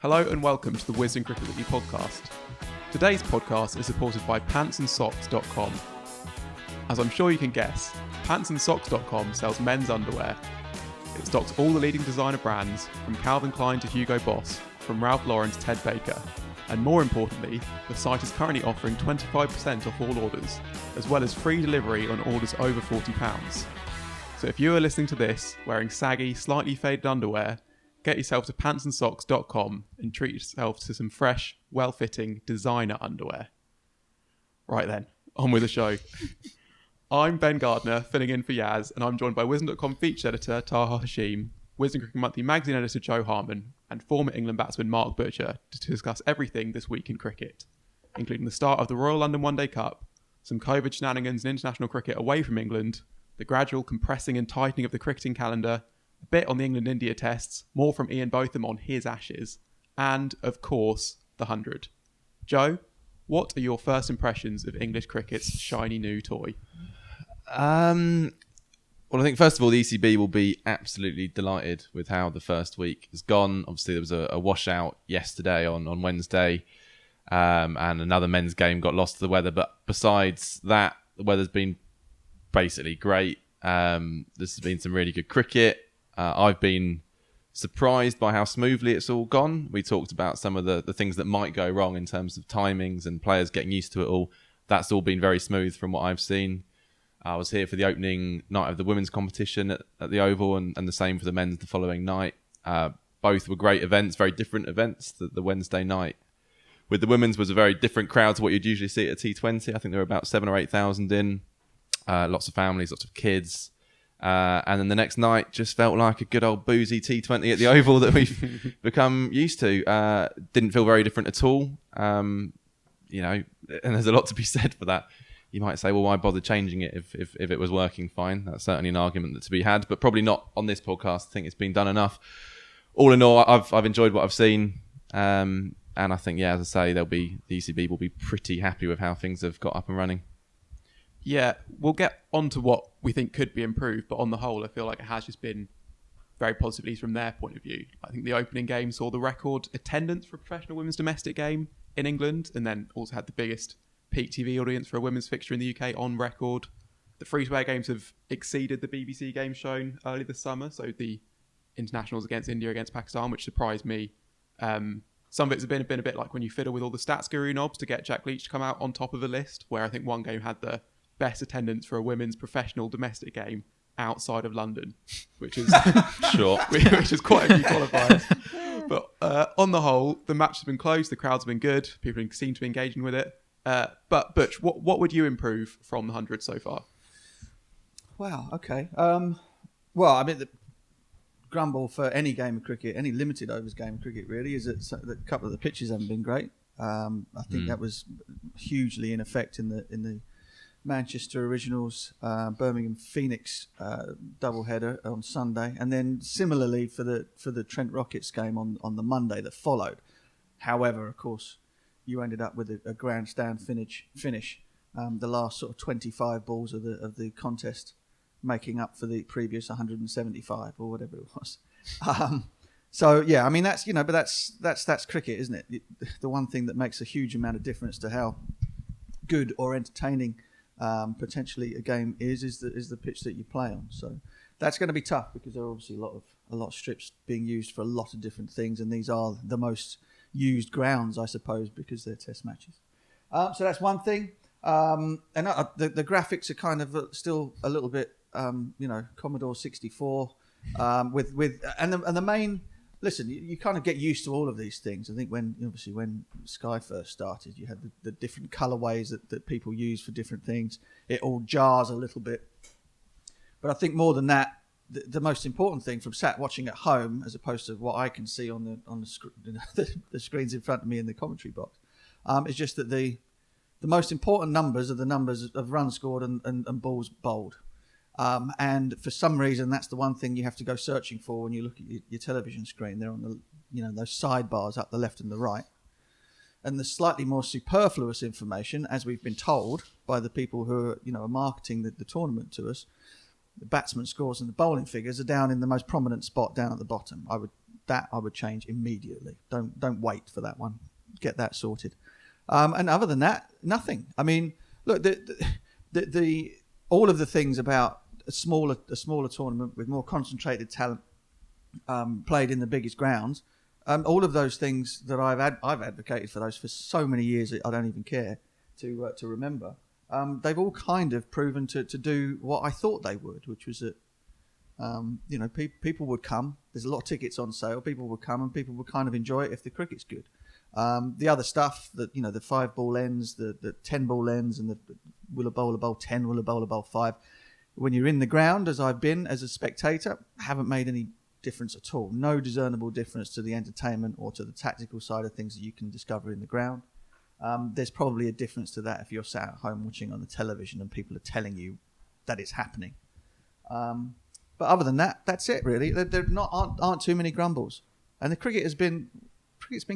Hello and welcome to the Wisden Cricket Weekly podcast. Today's podcast is supported by pantsandsocks.com. As I'm sure you can guess, pantsandsocks.com sells men's underwear. It stocks all the leading designer brands, from Calvin Klein to Hugo Boss, from Ralph Lauren to Ted Baker. And more importantly, the site is currently offering 25% off all orders, as well as free delivery on orders over £40. So if you are listening to this wearing saggy, slightly faded underwear, get yourself to pantsandsocks.com and treat yourself to some fresh, well-fitting designer underwear. Right then, on with the show. I'm Ben Gardner, filling in for Yas, and I'm joined by Wisden.com feature editor Taha Hashim, Wisden Cricket Monthly magazine editor Joe Harman, and former England batsman Mark Butcher to discuss everything this week in cricket, including the start of the Royal London One Day Cup, some COVID shenanigans in international cricket away from England, the gradual compressing and tightening of the cricketing calendar, a bit on the England-India tests, more from Ian Botham on his Ashes, and, of course, the 100. Joe, what are your first impressions of English cricket's shiny new toy? Well, I think, first of all, the ECB will be absolutely delighted with how the first week has gone. Obviously, there was a washout yesterday on Wednesday, and another men's game got lost to the weather. But besides that, the weather's been basically great. There's been some really good cricket. I've been surprised by how smoothly it's all gone. We talked about some of the things that might go wrong in terms of timings and players getting used to it all. That's all been very smooth from what I've seen. I was here for the opening night of the women's competition at the Oval, and the same for the men's the following night. Both were great events, very different events. The Wednesday night with the women's was a very different crowd to what you'd usually see at a T20. I think there were about 7,000 or 8,000 in. Lots of families, lots of kids. And then the next night just felt like a good old boozy T20 at the Oval that we've become used to. Didn't feel very different at all. And there's a lot to be said for that. You might say, well, why bother changing it if it was working fine? That's certainly an argument that's to be had, but probably not on this podcast. I think it's been done enough. All in all, I've enjoyed what I've seen. And I think, as I say, the ECB will be pretty happy with how things have got up and running. Yeah, we'll get on to what we think could be improved, but on the whole, I feel like it has just been very positive, at least from their point of view. I think the opening game saw the record attendance for a professional women's domestic game in England, and then also had the biggest peak TV audience for a women's fixture in the UK on record. The free-to-air games have exceeded the BBC games shown early this summer, so the internationals against India, against Pakistan, which surprised me. Some of it's been a bit like when you fiddle with all the stats guru knobs to get Jack Leach to come out on top of a list, where I think one game had the best attendance for a women's professional domestic game outside of London, which is sure, which is quite a few qualifiers. But on the whole, the match has been close, the crowds have been good, people seem to be engaging with it. But Butch, what would you improve from the 100 so far? Wow, okay. Well, I mean, the grumble for any game of cricket, any limited overs game of cricket really, is that a couple of the pitches haven't been great. I think that was hugely in effect in the Manchester Originals, Birmingham Phoenix doubleheader on Sunday, and then similarly for the Trent Rockets game on the Monday that followed. However, of course, you ended up with a grandstand finish. The last sort of 25 balls of the contest making up for the previous 175 or whatever it was. So yeah, I mean but that's cricket, isn't it? The one thing that makes a huge amount of difference to how good or entertaining potentially a game is the pitch that you play on. So that's going to be tough because there are obviously a lot of strips being used for a lot of different things, and these are the most used grounds, I suppose, because they're test matches. So that's one thing. And the graphics are kind of still a little bit, Commodore 64 with the main. Listen, you kind of get used to all of these things. I think when Sky first started, you had the different colorways that people use for different things. It all jars a little bit. But I think more than that, the most important thing from sat watching at home, as opposed to what I can see on the screens in front of me in the commentary box, is just that the most important numbers are the numbers of runs scored and balls bowled. And for some reason, that's the one thing you have to go searching for when you look at your television screen. They're on those sidebars up the left and the right. And the slightly more superfluous information, as we've been told by the people who are marketing the tournament to us, the batsman scores and the bowling figures are down in the most prominent spot down at the bottom. I would That I would change immediately. Don't wait for that one. Get that sorted. And other than that, nothing. I mean, look, the all of the things about a smaller tournament with more concentrated talent played in the biggest grounds. All of those things that I've advocated for those for so many years that I don't even care to remember. They've all kind of proven to do what I thought they would, which was that people would come. There's a lot of tickets on sale. People would come and people would kind of enjoy it if the cricket's good. The other stuff that, the 5-ball ends, the 10-ball ends, and the will a bowler bowl 10, will a bowler bowl 5. When you're in the ground, as I've been as a spectator, haven't made any difference at all. No discernible difference to the entertainment or to the tactical side of things that you can discover in the ground. There's probably a difference to that if you're sat at home watching on the television and people are telling you that it's happening. But other than that, that's it really. There aren't too many grumbles, and the cricket's been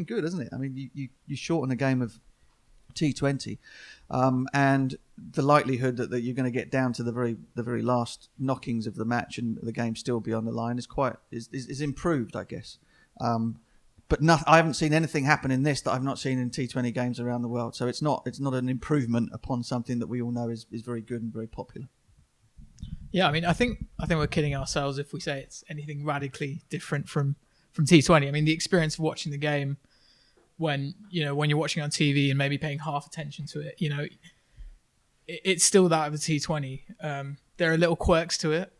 good, hasn't it? I mean, you shorten a game of T20, and the likelihood that you're going to get down to the very last knockings of the match and the game still be on the line is improved, I guess. But I haven't seen anything happen in this that I've not seen in T20 games around the world. So it's not an improvement upon something that we all know is very good and very popular. Yeah, I mean, I think we're kidding ourselves if we say it's anything radically different from T20. I mean, the experience of watching the game when you're watching on TV and maybe paying half attention to it, it's still that of a T20. There are little quirks to it,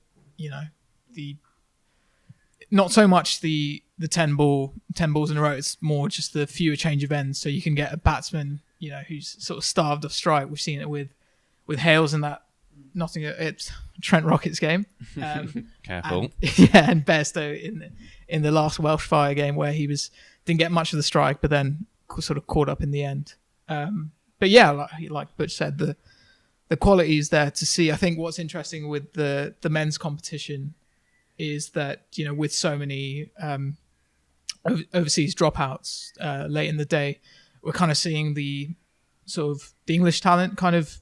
not so much the 10 balls in a row. It's more just the fewer change of ends, so you can get a batsman, who's sort of starved of strike. We've seen it with Hales in that it's Trent Rockets game. Careful. And Bairstow in the last Welsh Fire game where he didn't get much of the strike, but then sort of caught up in the end. But yeah, like Butch said, the quality is there to see. I think what's interesting with the men's competition is that, with so many overseas dropouts late in the day, we're kind of seeing the English talent kind of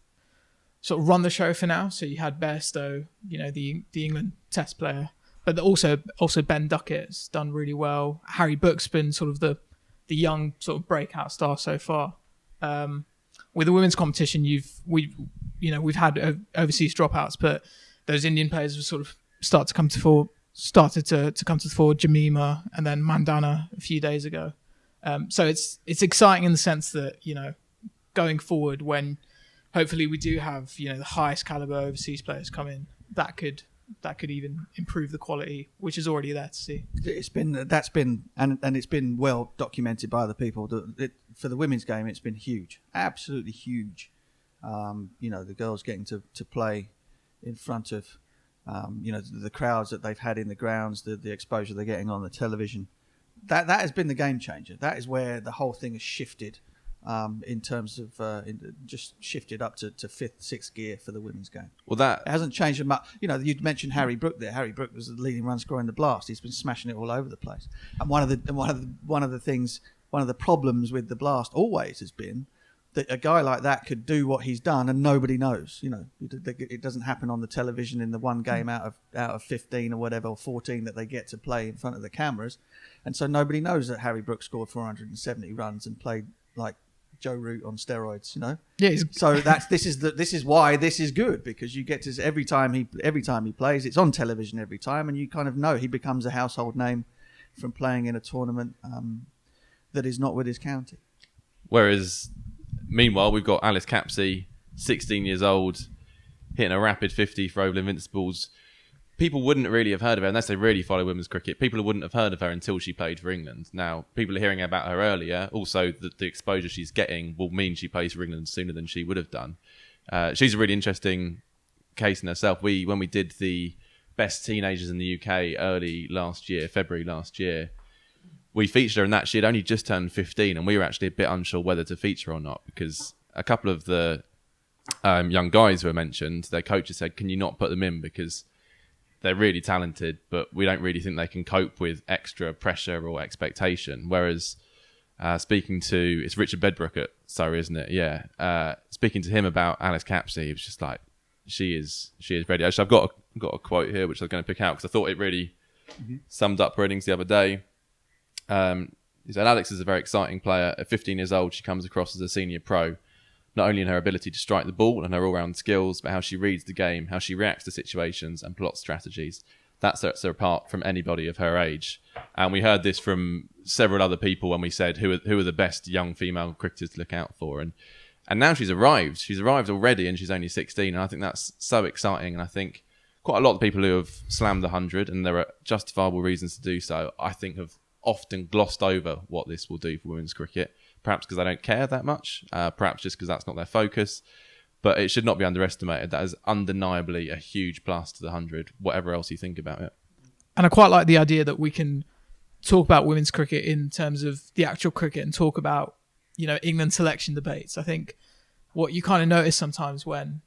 sort of run the show for now. So you had Bairstow, the England Test player, but also Ben Duckett's done really well. Harry Brook's been sort of the young sort of breakout star so far. With the women's competition, we've had overseas dropouts, but those Indian players have sort of started to come to the fore. Jemima and then Mandana a few days ago. So it's exciting in the sense that going forward, when hopefully we do have the highest caliber overseas players come in, that could even improve the quality, which is already there to see. It's been well documented by the people for the women's game. It's been huge, absolutely huge. The girls getting to play in front of the crowds that they've had in the grounds, the exposure they're getting on the television. That has been the game changer. That is where the whole thing has shifted. In terms of just shifted up to 5th, 6th gear for the women's game. Well, that it hasn't changed much. You'd mentioned Harry Brook there. Harry Brook was the leading run scorer in the Blast. He's been smashing it all over the place. And one of the problems with the Blast always has been that a guy like that could do what he's done and nobody knows. It doesn't happen on the television in the one game out of 15 or whatever, or 14 that they get to play in front of the cameras, and so nobody knows that Harry Brook scored 470 runs and played like Joe Root on steroids, Yeah. So this is why this is good, because you get to every time he plays, it's on television every time, and you kind of know he becomes a household name from playing in a tournament that is not with his county. Whereas, meanwhile, we've got Alice Capsey, 16 years old, hitting a rapid 50 for Oval Invincibles. People wouldn't really have heard of her unless they really follow women's cricket. People wouldn't have heard of her until she played for England. Now, people are hearing about her earlier. Also, the exposure she's getting will mean she plays for England sooner than she would have done. She's a really interesting case in herself. When we did the best teenagers in the UK February last year, we featured her in that. She had only just turned 15, and we were actually a bit unsure whether to feature or not, because a couple of the young guys who were mentioned, their coaches said, can you not put them in, because they're really talented, but we don't really think they can cope with extra pressure or expectation. Whereas speaking to, it's Richard Bedbrook at Surrey, isn't it? Yeah. Speaking to him about Alice Capsey, it was just like, she is ready. Actually, I've got a quote here, which I was going to pick out because I thought it really summed up her innings the other day. He said, Alex is a very exciting player. At 15 years old, she comes across as a senior pro, not only in her ability to strike the ball and her all-round skills, but how she reads the game, how she reacts to situations and plots strategies. That sets her apart from anybody of her age. And we heard this from several other people when we said who are the best young female cricketers to look out for. And now she's arrived. She's arrived already, and she's only 16. And I think that's so exciting. And I think quite a lot of people who have slammed the 100, and there are justifiable reasons to do so, I think have often glossed over what this will do for women's cricket. Perhaps because they don't care that much. Perhaps just because that's not their focus. But it should not be underestimated. That is undeniably a huge plus to the 100, whatever else you think about it. And I quite like the idea that we can talk about women's cricket in terms of the actual cricket and talk about, England selection debates. I think what you kind of notice sometimes when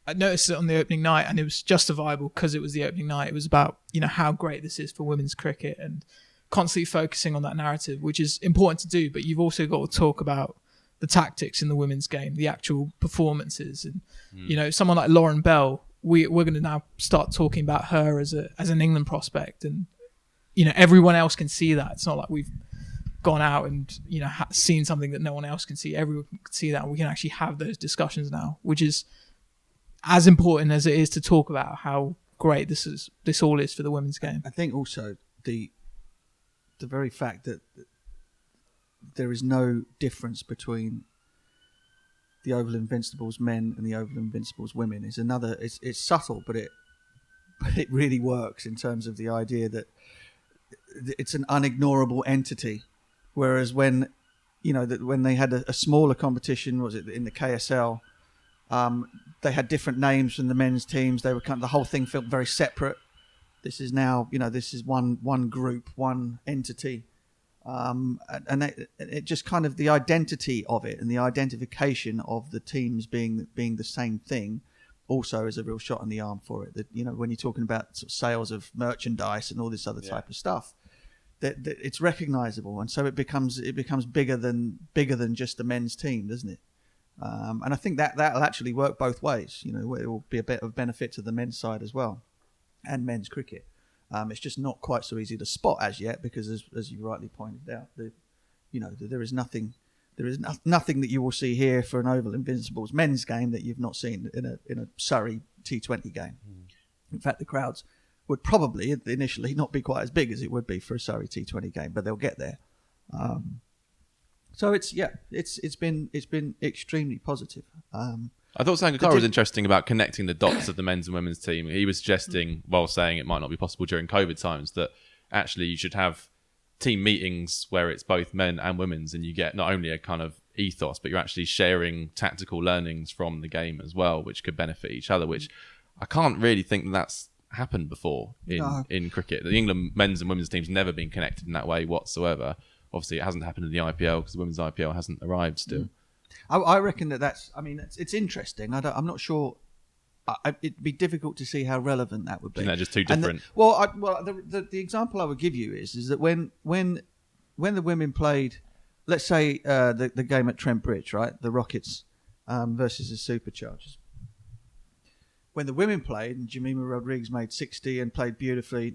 I noticed it on the opening night, and it was justifiable because it was the opening night. It was about, how great this is for women's cricket and constantly focusing on that narrative, which is important to do. But you've also got to talk about the tactics in the women's game, the actual performances. And, someone like Lauren Bell, we're going to now start talking about her as an England prospect. And, everyone else can see that. It's not like we've gone out and, seen something that no one else can see. Everyone can see that. And we can actually have those discussions now, which is as important as it is to talk about how great this all is for the women's game. I think also the very fact that there is no difference between the Oval Invincibles men and the Oval Invincibles women is another. It's subtle, but it really works in terms of the idea that it's an unignorable entity. Whereas when when they had a smaller competition, was it in the KSL, they had different names from the men's teams. They were the whole thing felt very separate. This is now this is one group, one entity. And it just kind of the identity of it and the identification of the teams being the same thing also is a real shot in the arm for it. That when you're talking about sort of sales of merchandise and all this other type of stuff, that it's recognizable, and so it becomes bigger than just the men's team, doesn't it? And I think that'll actually work both ways. It will be a bit of benefit to the men's side as well, and men's cricket. It's just not quite so easy to spot as yet because, as you rightly pointed out, there is nothing that you will see here for an Oval Invincibles men's game that you've not seen in a Surrey T20 game. In fact, the crowds would probably initially not be quite as big as it would be for a Surrey T20 game, but they'll get there. So it's been extremely positive. I thought Sangakkara was interesting about connecting the dots of the men's and women's team. He was suggesting, while saying it might not be possible during COVID times, that actually you should have team meetings where it's both men and women's, and you get not only a kind of ethos, but you're actually sharing tactical learnings from the game as well, which could benefit each other, which I can't really think that's happened before in cricket. The England men's and women's teams never been connected in that way whatsoever. Obviously, it hasn't happened in the IPL because the women's IPL hasn't arrived still. I reckon that's. I mean, it's interesting. I'm not sure. It'd be difficult to see how relevant that would be. Isn't that just too different? The example I would give you is that when the women played, let's say the game at Trent Bridge, right, the Rockets versus the Superchargers. When the women played and Jemima Rodriguez made 60 and played beautifully,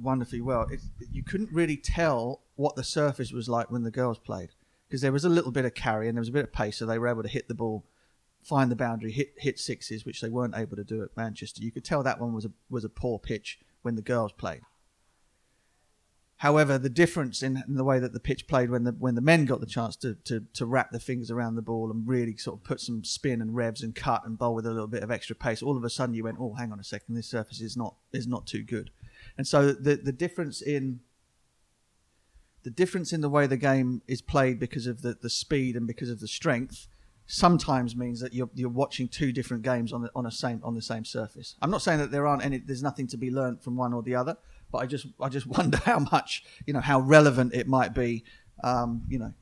wonderfully well, you couldn't really tell what the surface was like when the girls played, because there was a little bit of carry and there was a bit of pace, so they were able to hit the ball, find the boundary, hit sixes, which they weren't able to do at Manchester. You could tell that one was a poor pitch when the girls played. However, the difference in the way that the pitch played when the men got the chance to wrap their fingers around the ball and really sort of put some spin and revs and cut and bowl with a little bit of extra pace, all of a sudden you went, oh, hang on a second, this surface is not too good. And so the difference in the way the game is played because of the speed and because of the strength sometimes means that you're watching two different games on the same surface. I'm not saying that there's nothing to be learnt from one or the other, but I just wonder how much, how relevant it might be. The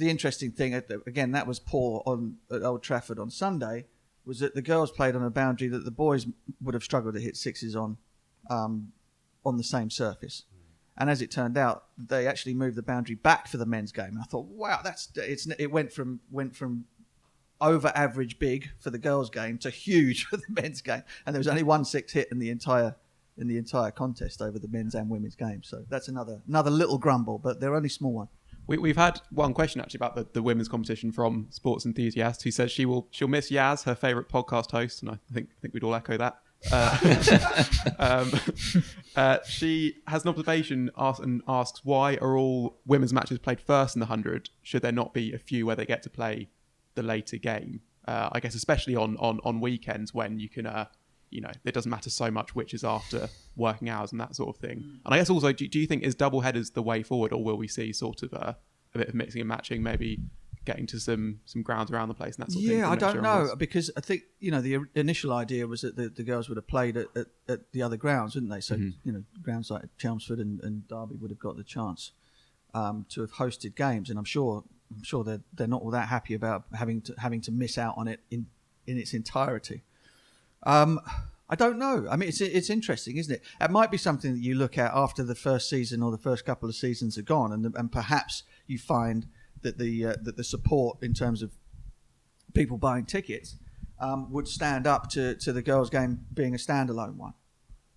interesting thing, again, that was poor at Old Trafford on Sunday, was that the girls played on a boundary that the boys would have struggled to hit sixes on the same surface. And as it turned out, they actually moved the boundary back for the men's game. And I thought, wow, it went from over average big for the girls' game to huge for the men's game. And there was only one six hit in the entire in the entire contest over the men's and women's game. So that's another little grumble, but they're only small one. We've had one question actually about the women's competition from Sports Enthusiast, who says she'll miss Yas, her favourite podcast host, and I think we'd all echo that. She has an observation and asks, why are all women's matches played first in the 100? Should there not be a few where they get to play the later game? I guess especially on weekends when you can, it doesn't matter so much which is after working hours and that sort of thing. And I guess also, do you think is double headers the way forward, or will we see sort of a bit of mixing and matching, maybe getting to some grounds around the place and that sort of thing? Yeah, I don't know, because I think, the initial idea was that the girls would have played at the other grounds, wouldn't they? So, grounds like Chelmsford and Derby would have got the chance to have hosted games, and I'm sure they're not all that happy about having to miss out on it in its entirety. I don't know. I mean, it's interesting, isn't it? It might be something that you look at after the first season or the first couple of seasons are gone, and perhaps you find that the support in terms of people buying tickets would stand up to the girls' game being a standalone one.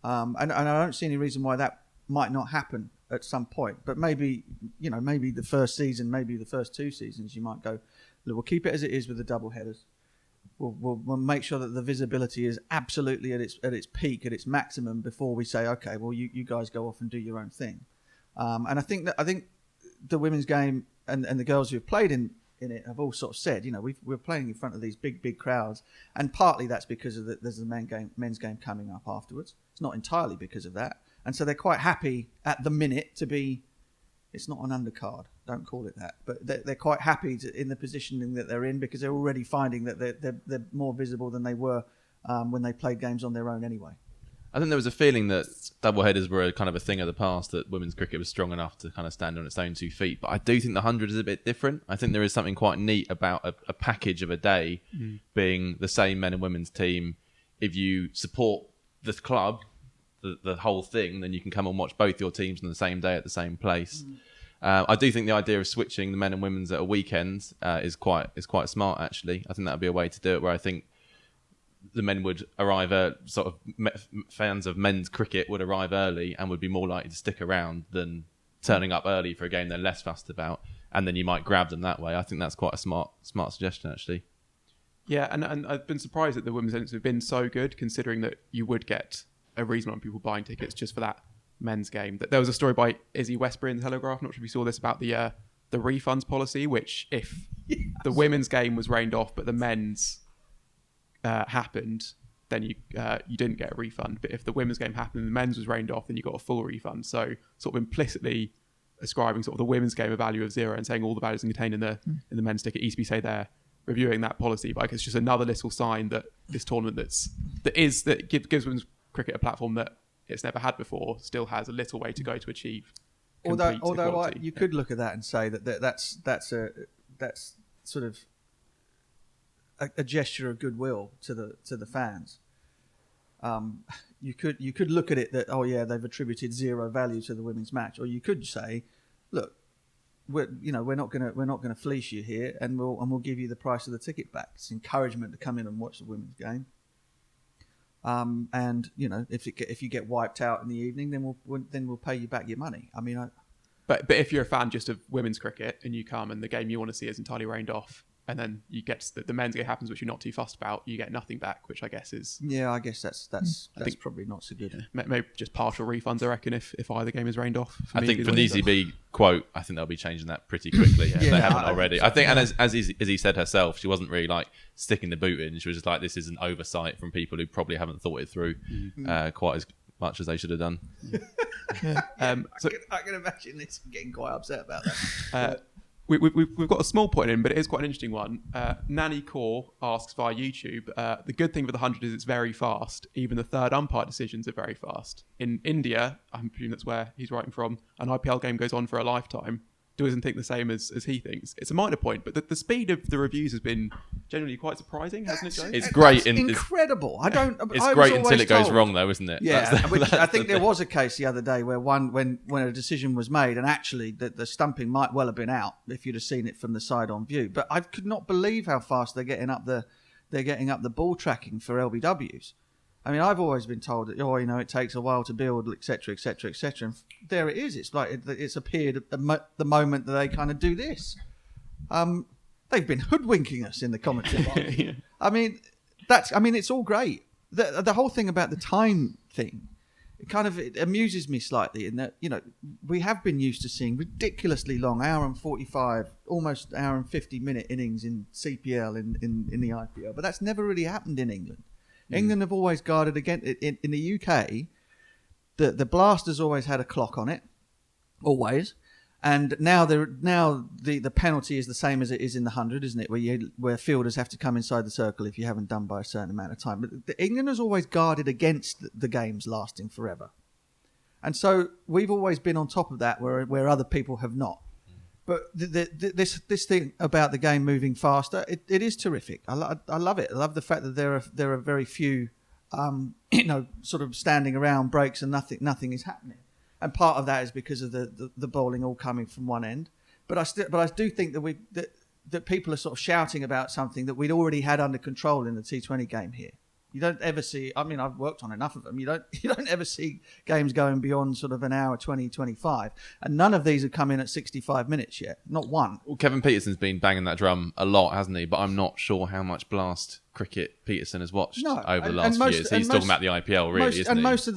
And I don't see any reason why that might not happen at some point. But maybe the first season, maybe the first 2 seasons, you might go, look, we'll keep it as it is with the double headers. We'll make sure that the visibility is absolutely at its peak, at its maximum, before we say, okay, well, you guys go off and do your own thing. And I think the women's game and the girls who have played in it have all sort of said, we're playing in front of these big crowds, and partly that's because of there's the men's game coming up afterwards. It's not entirely because of that, and so they're quite happy at the minute to be. It's not an undercard, don't call it that, but they're quite happy in the positioning that they're in, because they're already finding that they're more visible than they were when they played games on their own anyway. I think there was a feeling that double headers were kind of a thing of the past, that women's cricket was strong enough to kind of stand on its own 2 feet. But I do think the 100 is a bit different. I think there is something quite neat about a package of a day being the same men and women's team. If you support the club, the whole thing, then you can come and watch both your teams on the same day at the same place. I do think the idea of switching the men and women's at a weekend is quite smart, actually. I think that would be a way to do it, where I think the men would arrive fans of men's cricket would arrive early and would be more likely to stick around than turning up early for a game they're less fussed about, and then you might grab them that way. I think that's quite a smart suggestion, actually. Yeah, and I've been surprised that the women's events have been so good, considering that you would get a reasonable amount of people buying tickets just for that men's game. There was a story by Izzy Westbury in the Telegraph, not sure if you saw this, about the refunds policy, which if the women's game was rained off but the men's happened, then you didn't get a refund. But if the women's game happened and the men's was rained off, then you got a full refund. So sort of implicitly ascribing sort of the women's game a value of 0 and saying all the values contained in the men's ticket. ECB say they're reviewing that policy, but I guess it's just another little sign that this tournament that gives women's cricket a platform that it's never had before still has a little way to go to achieve. Although you could look at that and say that's sort of a gesture of goodwill to the fans. You could look at it that, oh yeah, they've attributed 0 value to the women's match, or you could say, look, we're not gonna fleece you here, and we'll give you the price of the ticket back. It's encouragement to come in and watch the women's game. And if you get wiped out in the evening, then we'll pay you back your money. I mean, but if you're a fan just of women's cricket and you come and the game you want to see is entirely rained off, and then you get the men's game happens, which you're not too fussed about, you get nothing back, which I guess is... Yeah, I guess that's probably not so good. Yeah, maybe just partial refunds, I reckon, if either game is rained off. I think from the ECB quote, I think they'll be changing that pretty quickly. If they haven't already. I think, and as he said herself, she wasn't really like sticking the boot in. She was just like, this is an oversight from people who probably haven't thought it through quite as much as they should have done. I can imagine this getting quite upset about that. We've got a small point in, but it is quite an interesting one. Nanny Core asks via YouTube, the good thing with the 100 is it's very fast. Even the third umpire decisions are very fast. In India, I'm presuming that's where he's writing from, an IPL game goes on for a lifetime. Doesn't think the same as he thinks. It's a minor point, but the speed of the reviews has been generally quite surprising, hasn't it, Joe? It's great. It's incredible. It's great until it goes wrong, though, isn't it? Yeah, I think there was a case the other day where when a decision was made, and actually the stumping might well have been out if you'd have seen it from the side on view. But I could not believe how fast they're getting up the ball tracking for LBWs. I mean, I've always been told that, it takes a while to build, etc., etc., etc. And there it is. It's like it's appeared at the moment that they kind of do this. They've been hoodwinking us in the commentary box. Yeah. I mean, it's all great. The whole thing about the time thing, it amuses me slightly in that, we have been used to seeing ridiculously long, hour and 45, almost hour and 50-minute innings in CPL in the IPL, but that's never really happened in England. England have always guarded against it. In the UK, the Blaster's always had a clock on it, always. And now the penalty is the same as it is in the 100, isn't it? Where fielders have to come inside the circle if you haven't done by a certain amount of time. But England has always guarded against the games lasting forever. And so we've always been on top of that where other people have not. But this thing about the game moving faster, it is terrific. I love it. I love the fact that there are very few, sort of standing around breaks and nothing is happening. And part of that is because of the bowling all coming from one end. But I do think that people are sort of shouting about something that we'd already had under control in the T20 game here. You don't ever see. I mean, I've worked on enough of them. You don't ever see games going beyond sort of an hour 20, 25, and none of these have come in at 65 minutes yet. Not one. Well, Kevin Peterson's been banging that drum a lot, hasn't he? But I'm not sure how much blast cricket Peterson has watched over the last few years. He's talking about the IPL, really, isn't he? Most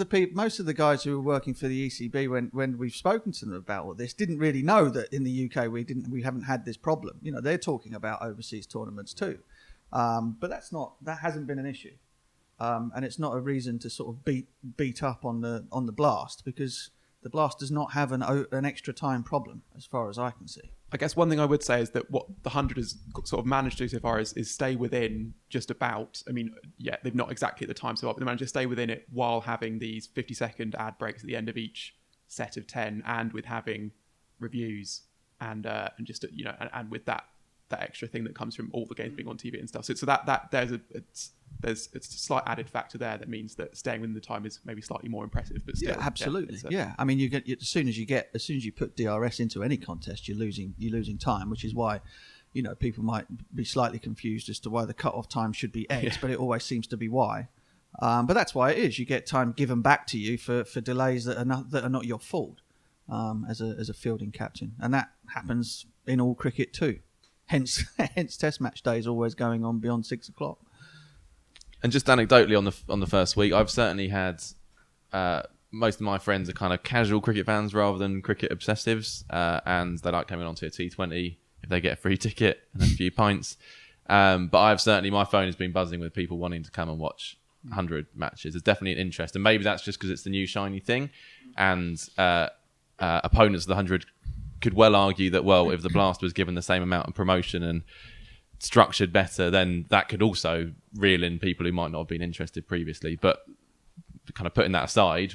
of the guys who were working for the ECB when we've spoken to them about all this didn't really know that in the UK we haven't had this problem. They're talking about overseas tournaments too, but that hasn't been an issue. And it's not a reason to sort of beat up on the blast, because the blast does not have an extra time problem as far as I can see. I guess one thing I would say is that what the 100 has sort of managed to do so far is stay within just about. I mean, yeah, they've not exactly at the time so far, but they managed to stay within it while having these 50-second ad breaks at the end of each set of 10, and with having reviews and just and with that extra thing that comes from all the games being on TV and stuff. So that there's a slight added factor there that means that staying within the time is maybe slightly more impressive, but still. Yeah, absolutely. Yeah. I mean, as soon as you put DRS into any contest, you're losing time, which is why, people might be slightly confused as to why the cut-off time should be X, but it always seems to be Y. But that's why it is. You get time given back to you for delays that are not your fault, as a fielding captain, and that happens in all cricket too. Hence, Test match days always going on beyond 6 o'clock. And just anecdotally on the first week, I've certainly had most of my friends are kind of casual cricket fans rather than cricket obsessives, and they like coming onto a T20 if they get a free ticket and a few pints. But my phone has been buzzing with people wanting to come and watch 100 matches. There's definitely an interest, and maybe that's just because it's the new shiny thing, and opponents of the 100 could well argue that, well, if the Blast was given the same amount of promotion and structured better, then that could also reel in people who might not have been interested previously. But kind of putting that aside,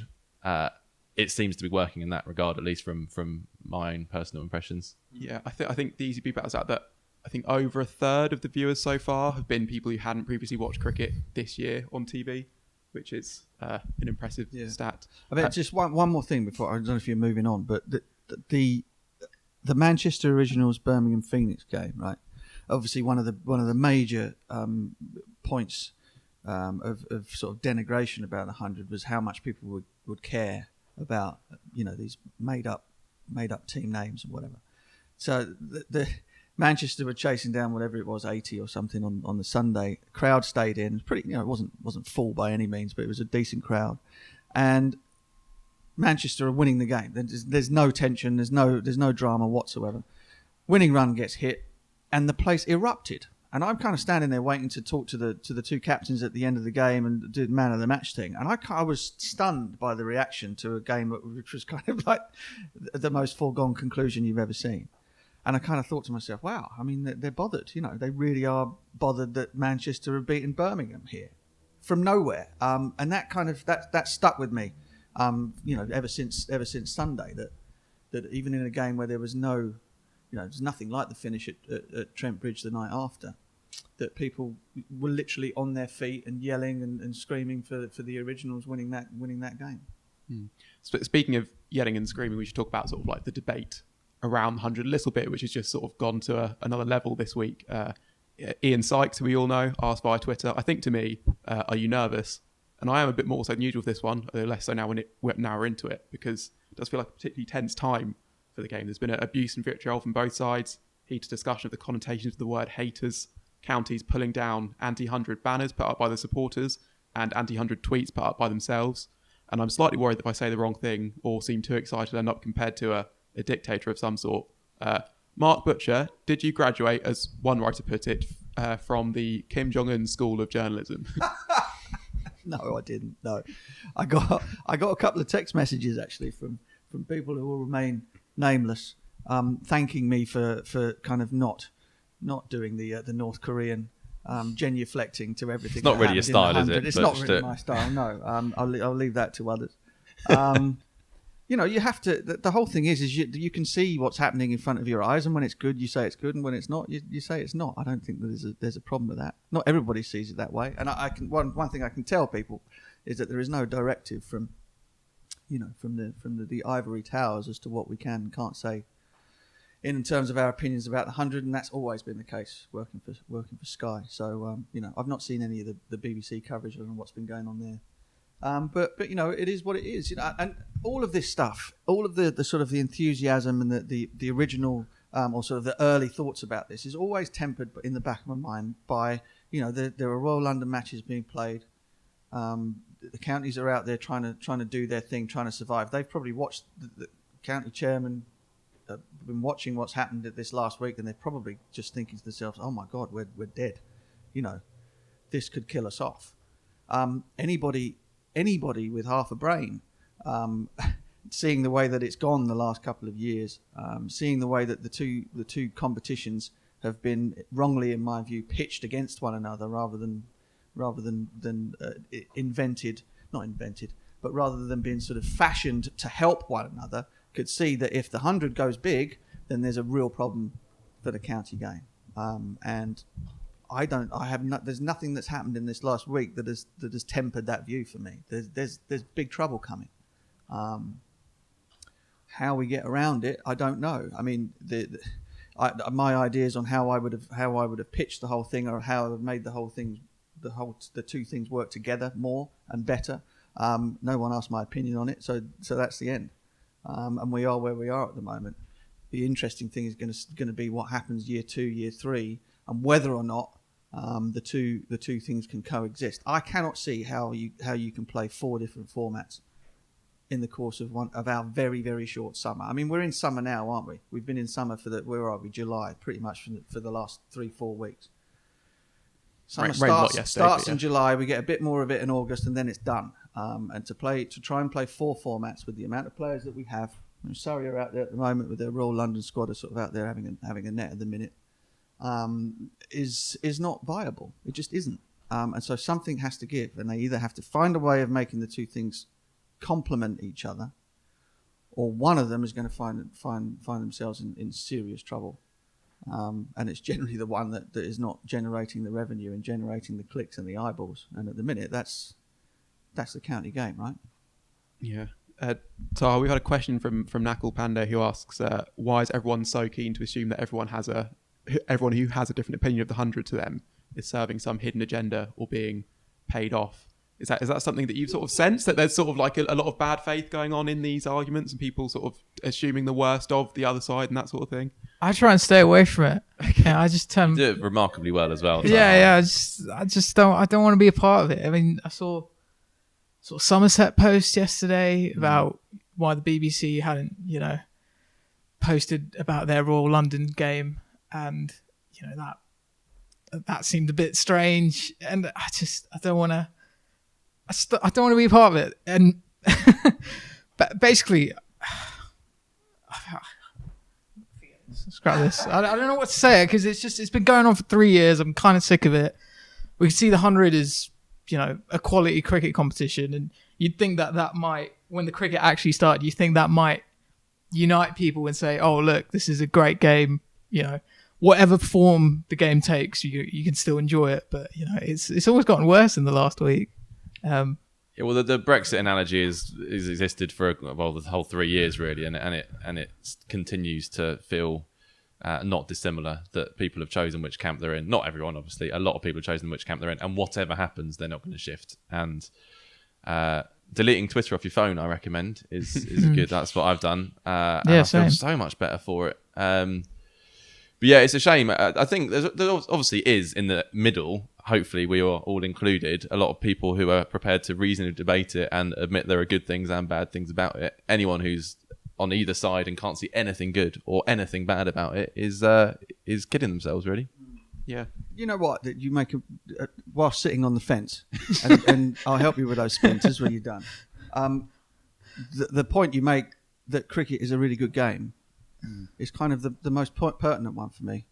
it seems to be working in that regard, at least from my own personal impressions. Yeah, I think the ECB battles out that I think over a third of the viewers so far have been people who hadn't previously watched cricket this year on TV, which is an impressive stat. I mean, just one more thing before, I don't know if you're moving on, but the Manchester Originals Birmingham Phoenix game, right? Obviously, one of the major points of sort of denigration about the 100 was how much people would care about these made up team names and whatever. So the Manchester were chasing down whatever it was, 80 or something on the Sunday. Crowd stayed in. Pretty, it wasn't full by any means, but it was a decent crowd, and Manchester are winning the game. There's no tension. There's no drama whatsoever. Winning run gets hit, and the place erupted. And I'm kind of standing there waiting to talk to the two captains at the end of the game and do the man of the match thing. And I was stunned by the reaction to a game which was kind of like the most foregone conclusion you've ever seen. And I kind of thought to myself, wow, I mean, they're bothered. They really are bothered that Manchester have beaten Birmingham here from nowhere. And that kind of that stuck with me. Ever since Sunday, that even in a game where there was there's nothing like the finish at Trent Bridge the night after, that people were literally on their feet and yelling and screaming for the Originals winning that game. Speaking of yelling and screaming, we should talk about sort of like the debate around 100 a little bit, which has just sort of gone to another level this week. Ian Sykes, who we all know, asked via Twitter, I think to me, are you nervous? And I am a bit more so than usual with this one, less so now now we're into it, because it does feel like a particularly tense time for the game. There's been abuse and vitriol from both sides, heated discussion of the connotations of the word haters, counties pulling down anti-100 banners put up by the supporters and anti-100 tweets put up by themselves. And I'm slightly worried that if I say the wrong thing or seem too excited, I'll end up compared to a dictator of some sort. Mark Butcher, did you graduate, as one writer put it, from the Kim Jong-un School of Journalism? No, I didn't. No, I got a couple of text messages actually from people who will remain nameless, thanking me for kind of not doing the North Korean genuflecting to everything. It's not really your style, is it? It's not really my style. No, I'll leave that to others. You have to. The whole thing is you can see what's happening in front of your eyes, and when it's good, you say it's good, and when it's not, you say it's not. I don't think that there's a problem with that. Not everybody sees it that way, and I can one thing I can tell people is that there is no directive from the ivory towers as to what we can and can't say in terms of our opinions about the 100, and that's always been the case working for Sky. So I've not seen any of the BBC coverage on what's been going on there. But it is what it is, and all of this stuff, all of the sort of the enthusiasm and the original or sort of the early thoughts about this is always tempered in the back of my mind by there are Royal London matches being played. The counties are out there trying to do their thing, trying to survive. They've probably watched the county chairman been watching what's happened at this last week, and they're probably just thinking to themselves, "Oh my God, we're dead. This could kill us off." Anybody with half a brain, seeing the way that it's gone the last couple of years, seeing the way that the two competitions have been wrongly, in my view, pitched against one another rather than not invented, but rather than being sort of fashioned to help one another, could see that if the 100 goes big, then there's a real problem for the county game. And there's nothing that's happened in this last week that has tempered that view for me. There's big trouble coming. How we get around it, I don't know. I mean, my ideas on how I would have pitched the whole thing, or how I would have made the two things work together more and better. No one asked my opinion on it, so that's the end. And we are where we are at the moment. The interesting thing is going to be what happens year 2, year 3, and whether or not the two things can coexist. I cannot see how you can play 4 different formats in the course of our very, very short summer. I mean, we're in summer now, aren't we? We've been in summer where are we? July, pretty much for the last 3-4 weeks. Summer starts in July. We get a bit more of it in August, and then it's done. And to try and play 4 formats with the amount of players that we have. Surrey are out there at the moment with their Royal London squad, are sort of out there having a net at the minute. Is not viable. It just isn't. And so something has to give, and they either have to find a way of making the two things complement each other, or one of them is going to find themselves in serious trouble. And it's generally the one that is not generating the revenue and generating the clicks and the eyeballs. And at the minute, that's the county game, right? Yeah. Taha, we've had a question from Nakul Pandey who asks, why is everyone so keen to assume that everyone who has a different opinion of the 100 to them is serving some hidden agenda or being paid off? Is that something that you've sort of sensed, that there's sort of like a lot of bad faith going on in these arguments and people sort of assuming the worst of the other side and that sort of thing? I try and stay away from it. Yeah, I just you do it remarkably well as well. Yeah. I just don't want to be a part of it. I mean, I saw sort of Somerset post yesterday about why the BBC hadn't, posted about their Royal London game, and that seemed a bit strange, and I don't want to be a part of it. And basically, scrap this. I don't know what to say, because it's been going on for 3 years. I'm kind of sick of it. We can see the 100 is a quality cricket competition, and you'd think that might, when the cricket actually started, you think that might unite people and say, oh look, this is a great game, whatever form the game takes, you can still enjoy it. But it's always gotten worse in the last week. Yeah, well, the Brexit analogy is existed for the whole 3 years really, and it continues to feel not dissimilar, that people have chosen which camp they're in. Not everyone, obviously. A lot of people have chosen which camp they're in, and whatever happens, they're not going to shift. And Deleting Twitter off your phone, I recommend, is good. That's what I've done. And Yeah, I feel same. so much better for it. But yeah, it's a shame. I think there obviously is in the middle, hopefully we are all included, a lot of people who are prepared to reasonably debate it and admit there are good things and bad things about it. Anyone who's on either side and can't see anything good or anything bad about it is kidding themselves, really. Yeah. You know what? That you make while sitting on the fence, and I'll help you with those splinters when you're done. The point you make that cricket is a really good game is kind of the most pertinent one for me.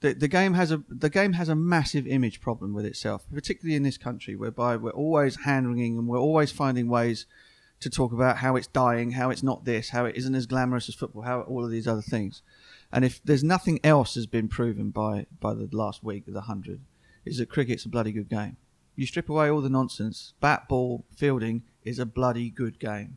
The game has a massive image problem with itself, particularly in this country, whereby we're always hand-wringing and we're always finding ways to talk about how it's dying, how it's not this, how it isn't as glamorous as football, how all of these other things. And if there's nothing else has been proven by the last week of the 100, is that cricket's a bloody good game. You strip away all the nonsense, bat, ball, fielding is a bloody good game.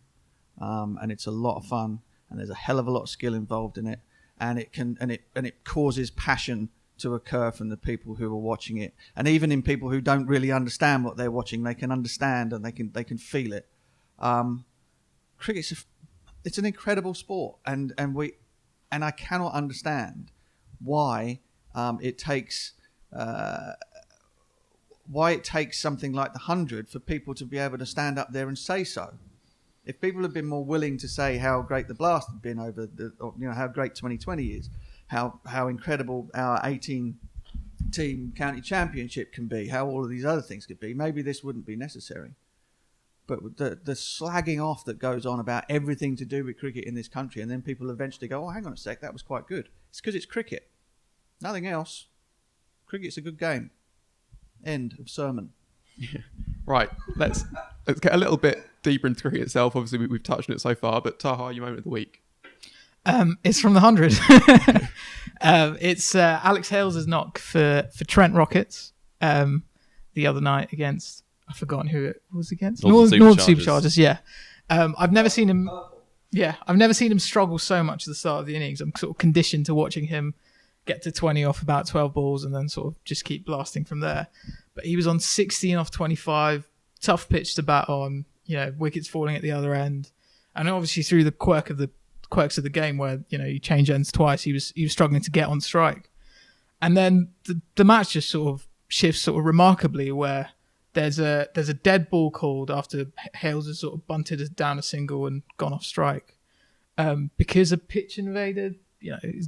And it's a lot of fun, and there's a hell of a lot of skill involved in it, and it causes passion to occur from the people who are watching it. And even in people who don't really understand what they're watching, they can understand and they can feel it. Cricket's it's an incredible sport, and I cannot understand why it takes something like the 100 for people to be able to stand up there and say so. If people had been more willing to say how great the Blast had been over how great 2020 is, how incredible our 18-team county championship can be, how all of these other things could be, maybe this wouldn't be necessary. But the slagging off that goes on about everything to do with cricket in this country, and then people eventually go, oh, hang on a sec, that was quite good. It's because it's cricket. Nothing else. Cricket's a good game. End of sermon. Yeah. Right, let's get a little bit deeper into cricket itself. Obviously, we've touched on it so far, but Taha, your moment of the week. It's from the 100. It's Alex Hales' knock for Trent Rockets the other night against, I've forgotten who it was against. Northern Superchargers, yeah. I've never seen him. Yeah, I've never seen him struggle so much at the start of the innings. I'm sort of conditioned to watching him get to 20 off about 12 balls and then sort of just keep blasting from there. But he was on 16 off 25, tough pitch to bat on, wickets falling at the other end. And obviously through the quirks of the game where, you change ends twice, he was struggling to get on strike. And then the match just sort of shifts sort of remarkably where there's a dead ball called after Hales has sort of bunted down a single and gone off strike. Because a pitch invader,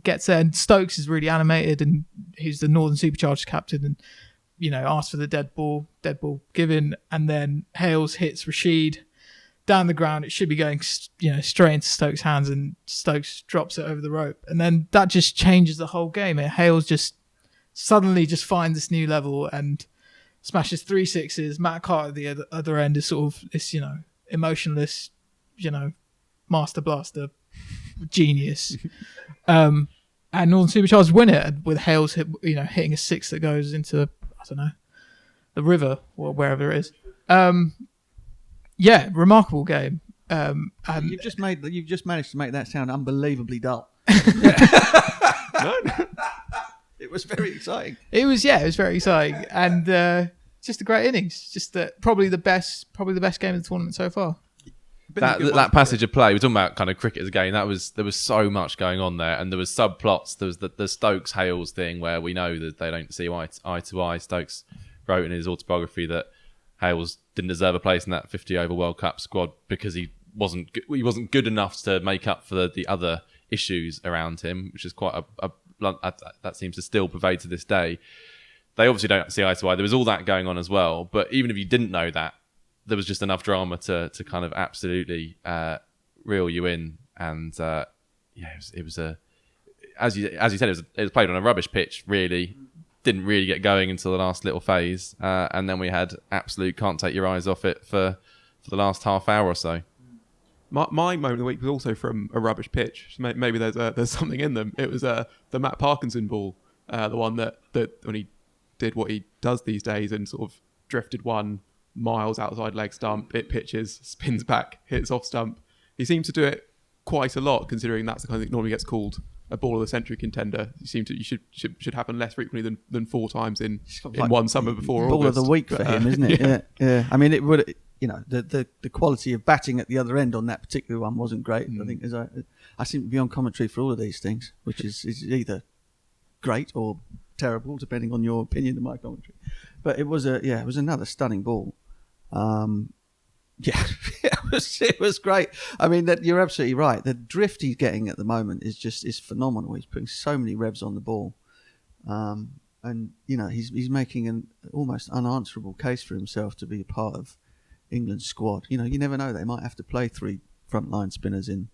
gets there, and Stokes is really animated, and he's the Northern Superchargers captain, and asks for the dead ball given, and then Hales hits Rashid down the ground. It should be going straight into Stokes' hands, and Stokes drops it over the rope, and then that just changes the whole game. Hales just suddenly just finds this new level and smashes 3 sixes. Matt Carter at the other end is sort of this emotionless master blaster genius. And Northern Superchargers win it with Hales hitting a six that goes into, I don't know, the river or wherever it is. Yeah, remarkable game. And You've just managed to make that sound unbelievably dull. No. It was very exciting. It was very exciting, and just a great innings. Just probably the best game of the tournament so far. That passage of play, we're talking about kind of cricket as a game. There was so much going on there, and there was subplots. There was the Stokes Hales thing where we know that they don't see eye to eye. Stokes wrote in his autobiography that Hales didn't deserve a place in that 50 over World Cup squad because he wasn't good enough to make up for the other issues around him, which is quite a blunt. That seems to still pervade to this day. They obviously don't see eye to eye. There was all that going on as well, but even if you didn't know that, there was just enough drama to kind of absolutely reel you in, and it was as you said, it was played on a rubbish pitch. Really, didn't really get going until the last little phase, and then we had absolute can't take your eyes off it for the last half hour or so. My moment of the week was also from a rubbish pitch. Maybe there's something in them. It was the Matt Parkinson ball, the one that when he did what he does these days and sort of drifted one miles outside leg stump, it pitches, spins back, hits off stump. He seems to do it quite a lot, considering that's the kind of thing that normally gets called a ball of the century contender. You should happen less frequently than 4 times in one summer before ball August. Of the week for him, isn't it? Yeah. I mean, the quality of batting at the other end on that particular one wasn't great. I think I seem to be on commentary for all of these things, which is either great or terrible, depending on your opinion of my commentary. But it was another stunning ball. It was great. I mean, you're absolutely right. The drift he's getting at the moment is phenomenal. He's putting so many revs on the ball, and he's making an almost unanswerable case for himself to be a part of England's squad. You never know, they might have to play 3 frontline spinners in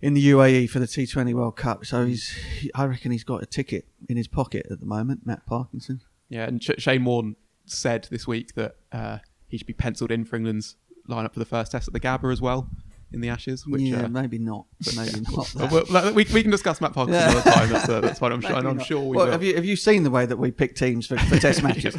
the UAE for the T20 World Cup. So I reckon he's got a ticket in his pocket at the moment, Matt Parkinson. Yeah, and Shane Warne said this week that he should be penciled in for England's lineup for the first test at the Gabba as well in the Ashes. Which, maybe not, but maybe not. Well, we can discuss Matt Parkinson another time. That's fine. I'm sure we will. Have you seen the way that we pick teams for test matches?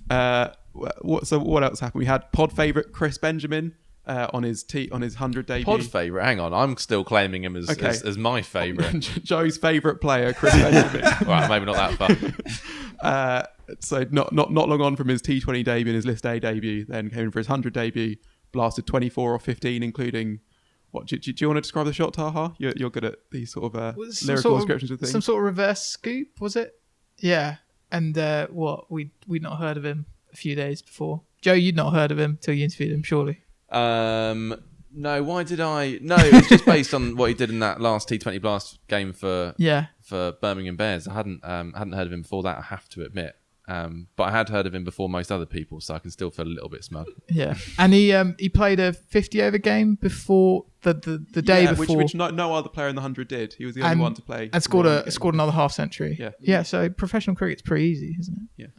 What else happened? We had pod favourite Chris Benjamin on his 100 debut. Pod favourite? Hang on, I'm still claiming him as my favourite. Joe's favourite player, Chris Benjamin. Right, maybe not that far. So not long on from his T20 debut and his List A debut, then came in for his 100 debut, blasted 24 or 15, including... What do you want to describe the shot, Taha? You're good at these sort of lyrical descriptions of things. Some sort of reverse scoop, was it? Yeah. And we'd not heard of him a few days before. Joe, you'd not heard of him till you interviewed him, surely. No, why did I? No, it was just based on what he did in that last T20 Blast game for Birmingham Bears. I hadn't heard of him before that, I have to admit. But I had heard of him before most other people, so I can still feel a little bit smug. Yeah, and he played a 50-over game before the day before, which no other player in the 100 did. He was the only one to play, and scored another half century. Yeah. So professional cricket's pretty easy, isn't it?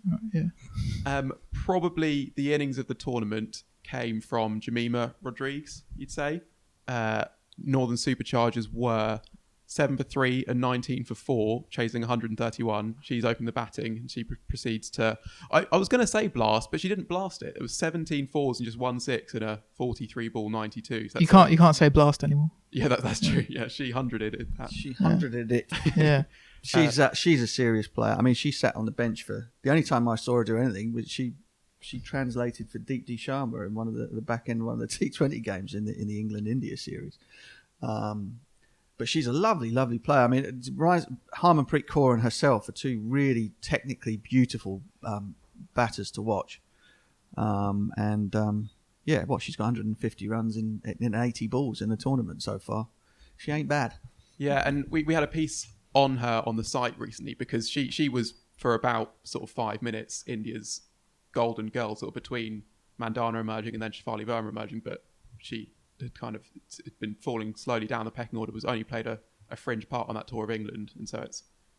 Yeah. Probably the innings of the tournament came from Jemima Rodriguez, you'd say. Northern Superchargers were 7 for 3 and 19 for 4, chasing 131. She's opened the batting and she proceeds to... I was going to say blast, but she didn't blast it. It was 17 fours and just 1 6 and a 43 ball 92. So you can't say blast anymore. Yeah, that's true. Yeah, she 100'd it. She 100'd it. Yeah. She's a serious player. I mean, she sat on the bench for... The only time I saw her do anything was she translated for Deep Sharma in one of the back end, one of the T20 games in the England-India series. But she's a lovely, lovely player. I mean, Harmanpreet Kaur and herself are 2 really technically beautiful batters to watch. She's got 150 runs in 80 balls in the tournament so far. She ain't bad. Yeah, and we had a piece on her on the site recently because she was, for about sort of 5 minutes, India's golden girl, sort of between Mandana emerging and then Shafali Verma emerging, but she had kind of been falling slowly down the pecking order, was only played a fringe part on that tour of England, and so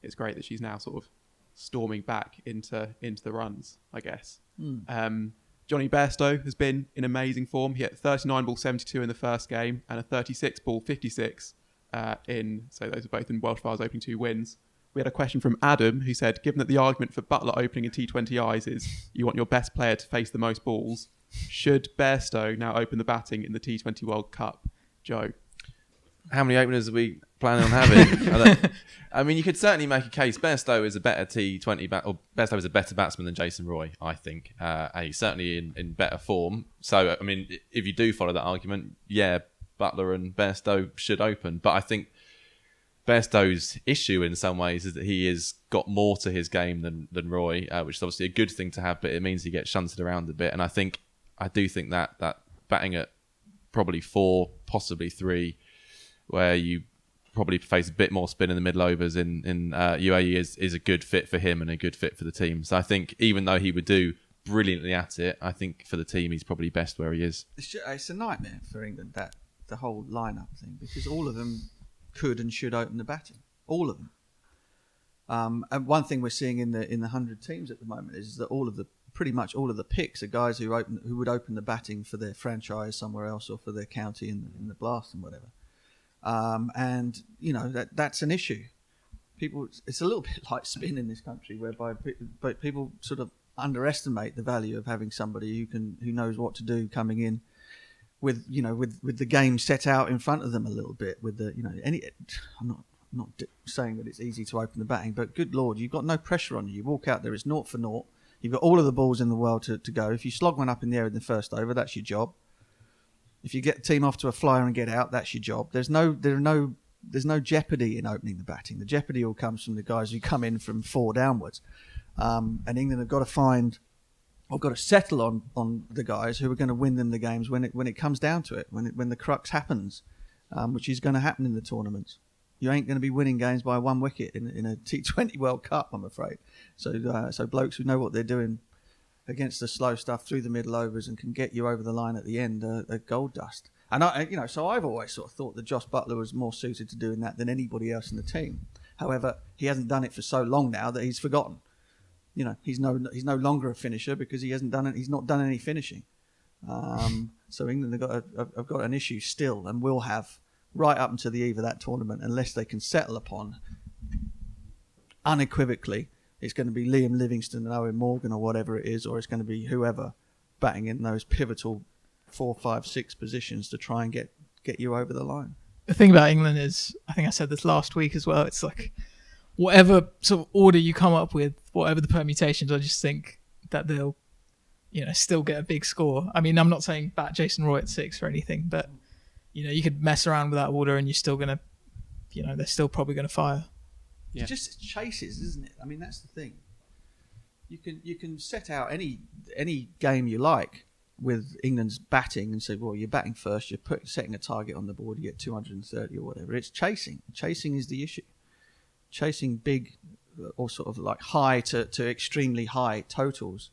it's great that she's now sort of storming back into the runs, I guess. Johnny Bairstow has been in amazing form. He hit 39 ball 72 in the first game and a 36 ball 56 so those are both in Wildfire's opening 2 wins. We had a question from Adam who said, given that the argument for Buttler opening in T20Is is you want your best player to face the most balls, should Bairstow now open the batting in the T20 World Cup? Joe? How many openers are we planning on having? I mean, you could certainly make a case. Bairstow is a better Bairstow is a better batsman than Jason Roy, I think. He's certainly in better form. So, I mean, if you do follow that argument, yeah, Buttler and Bairstow should open. But I think Bairstow's issue in some ways is that he has got more to his game than Roy, which is obviously a good thing to have, but it means he gets shunted around a bit. And I do think that batting at probably 4, possibly 3, where you probably face a bit more spin in the middle overs in UAE is a good fit for him and a good fit for the team. So I think even though he would do brilliantly at it, I think for the team he's probably best where he is. It's a nightmare for England, the whole lineup thing, because all of them could and should open the batting, all of them. And one thing we're seeing in the 100 teams at the moment is that pretty much all of the picks are guys who would open the batting for their franchise somewhere else or for their county in the Blast and whatever. And that's an issue. It's a little bit like spin in this country, whereby people sort of underestimate the value of having somebody who knows what to do coming in with the game set out in front of them a little bit. I'm not saying that it's easy to open the batting, but good Lord, you've got no pressure on you. You walk out there, it's 0 for 0. You've got all of the balls in the world to go. If you slog one up in the air in the first over, that's your job. If you get the team off to a flyer and get out, that's your job. There's no jeopardy in opening the batting. The jeopardy all comes from the guys who come in from 4 downwards. And England have got to find, or got to settle on the guys who are going to win them the games when it comes down to it, when the crux happens, which is going to happen in the tournaments. You ain't going to be winning games by 1 wicket in a T20 World Cup, I'm afraid. So blokes who know what they're doing against the slow stuff through the middle overs and can get you over the line at the end are gold dust. And so I've always sort of thought that Josh Buttler was more suited to doing that than anybody else in the team. However, he hasn't done it for so long now that he's forgotten. He's no longer a finisher because he hasn't done it. He's not done any finishing. So England have got an issue still, and will have right up until the eve of that tournament, unless they can settle upon unequivocally it's going to be Liam Livingstone and Owen Morgan or whatever it is, or it's going to be whoever batting in those pivotal 4, 5, 6 positions to try and get you over the line. The thing about England is, I think I said this last week as well, it's like whatever sort of order you come up with, whatever the permutations, I just think that they'll still get a big score. I mean, I'm not saying bat Jason Roy at 6 or anything, but you could mess around with that order and you're still going to, they're still probably going to fire. Yeah. It's just chases, isn't it? I mean, that's the thing. You can set out any game you like with England's batting and say, well, you're batting first, you're setting a target on the board, you get 230 or whatever. It's chasing. Chasing is the issue. Chasing big or sort of like high to extremely high totals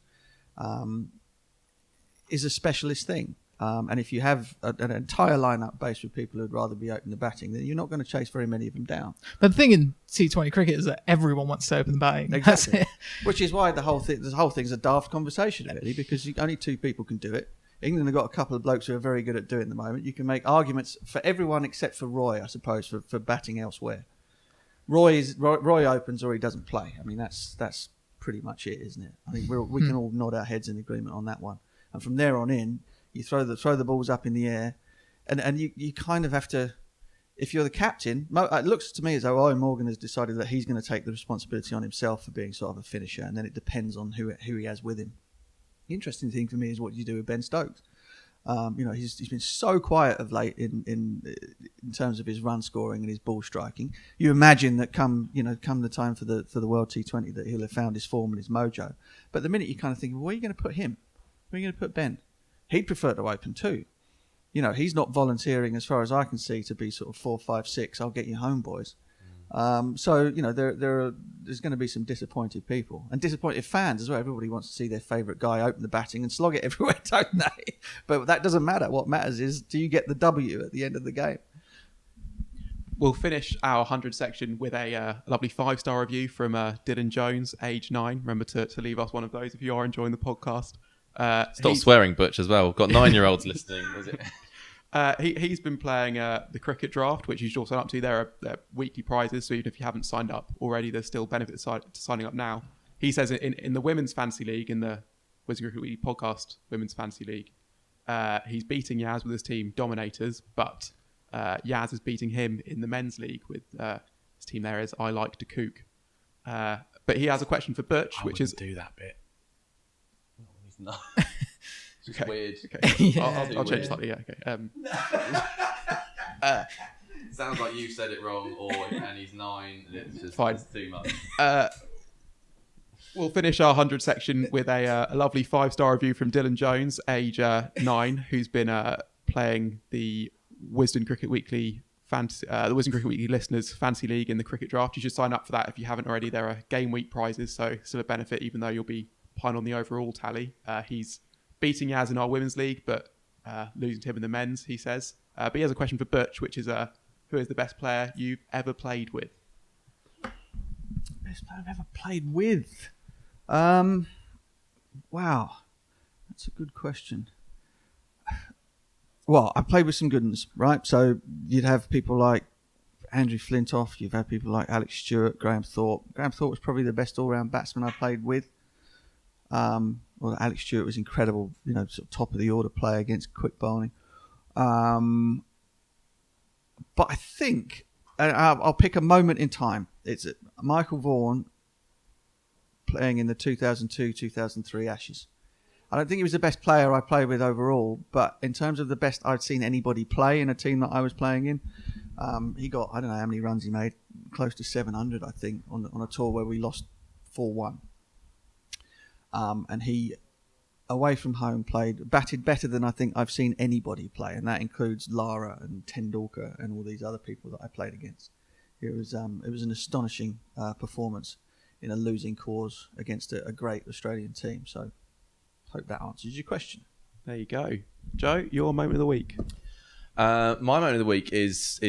is a specialist thing. And if you have an entire lineup based with people who'd rather be open the batting, then you're not going to chase very many of them down. But the thing in T20 cricket is that everyone wants to open the batting. Exactly. Which is why the whole thing's a daft conversation, really, because only 2 people can do it. England have got a couple of blokes who are very good at doing it at the moment. You can make arguments for everyone except for Roy, I suppose, for batting elsewhere. Roy opens or he doesn't play. I mean, that's pretty much it, isn't it? I think we can all nod our heads in agreement on that one. And from there on in, you throw the balls up in the air, and you kind of have to. If you're the captain, it looks to me as though Owen Morgan has decided that he's going to take the responsibility on himself for being sort of a finisher, and then it depends on who he has with him. The interesting thing for me is what you do with Ben Stokes. He's been so quiet of late in terms of his run scoring and his ball striking. You imagine that come the time for the World T20 that he'll have found his form and his mojo. But the minute you kind of think, well, where are you going to put him? Where are you going to put Ben? He'd prefer to open too. He's not volunteering, as far as I can see, to be sort of 4, 5, 6. I'll get you home, boys. There's going to be some disappointed people and disappointed fans as well. Everybody wants to see their favourite guy open the batting and slog it everywhere, don't they? But that doesn't matter. What matters is, do you get the W at the end of the game? We'll finish our 100 section with a lovely 5-star review from Dylan Jones, age 9. Remember to leave us one of those if you are enjoying the podcast. Stop swearing, Butch, as well. We've got 9-year-olds listening. Is it? He's been playing the cricket draft, which you should all sign up to. There are weekly prizes, so even if you haven't signed up already, there's still benefits to signing up now. He says in the Women's Fantasy League, in the Wisden Cricket Weekly podcast Women's Fantasy League, he's beating Yas with his team Dominators, but Yas is beating him in the Men's League with his team there is I Like to Kook. But he has a question for Butch, which is... do that bit. No. It's okay. Weird. Okay. Yeah. I'll change slightly. Yeah. Okay. Sounds like you said it wrong, and he's 9. And it's just Fine. It's too much. We'll finish our 100 section with a lovely 5-star review from Dylan Jones, age 9, who's been playing the Wisden Cricket Weekly fantasy, the Wisden Cricket Weekly listeners fantasy league in the cricket draft. You should sign up for that if you haven't already. There are game week prizes, so still a benefit, even though you'll be behind on the overall tally. He's beating Yas in our women's league, but losing to him in the men's, he says. But he has a question for Butch, which is, who is the best player you've ever played with? Best player I've ever played with? Wow, that's a good question. Well, I played with some good ones, right? So you'd have people like Andrew Flintoff, you've had people like Alex Stewart, Graham Thorpe. Graham Thorpe was probably the best all-round batsman I played with. Well, Alex Stewart was incredible, sort of top of the order player against quick bowling. But I think, I'll pick a moment in time. It's Michael Vaughan playing in the 2002-2003 Ashes. I don't think he was the best player I played with overall, but in terms of the best I'd seen anybody play in a team that I was playing in, he got, I don't know how many runs he made, close to 700, I think, on a tour where we lost 4-1. And he, away from home, batted better than I think I've seen anybody play, and that includes Lara and Tendulkar and all these other people that I played against. It was an astonishing performance in a losing cause against a great Australian team. So, hope that answers your question. There you go, Joe. Your moment of the week. My moment of the week is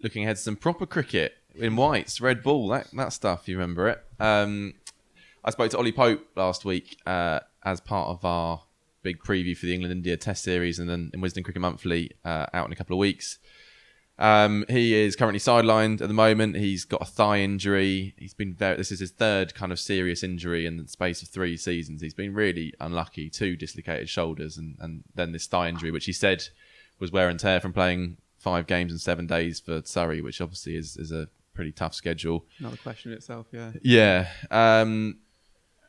looking ahead to some proper cricket in whites, red ball, that stuff. You remember it? I spoke to Ollie Pope last week as part of our big preview for the England-India Test Series, and then in Wisden Cricket Monthly out in a couple of weeks. He is currently sidelined at the moment. He's got a thigh injury. This is his third kind of serious injury in the space of 3 seasons. He's been really unlucky. 2 dislocated shoulders and then this thigh injury, which he said was wear and tear from playing 5 games in 7 days for Surrey, which obviously is a pretty tough schedule. Another question in itself, yeah. Yeah.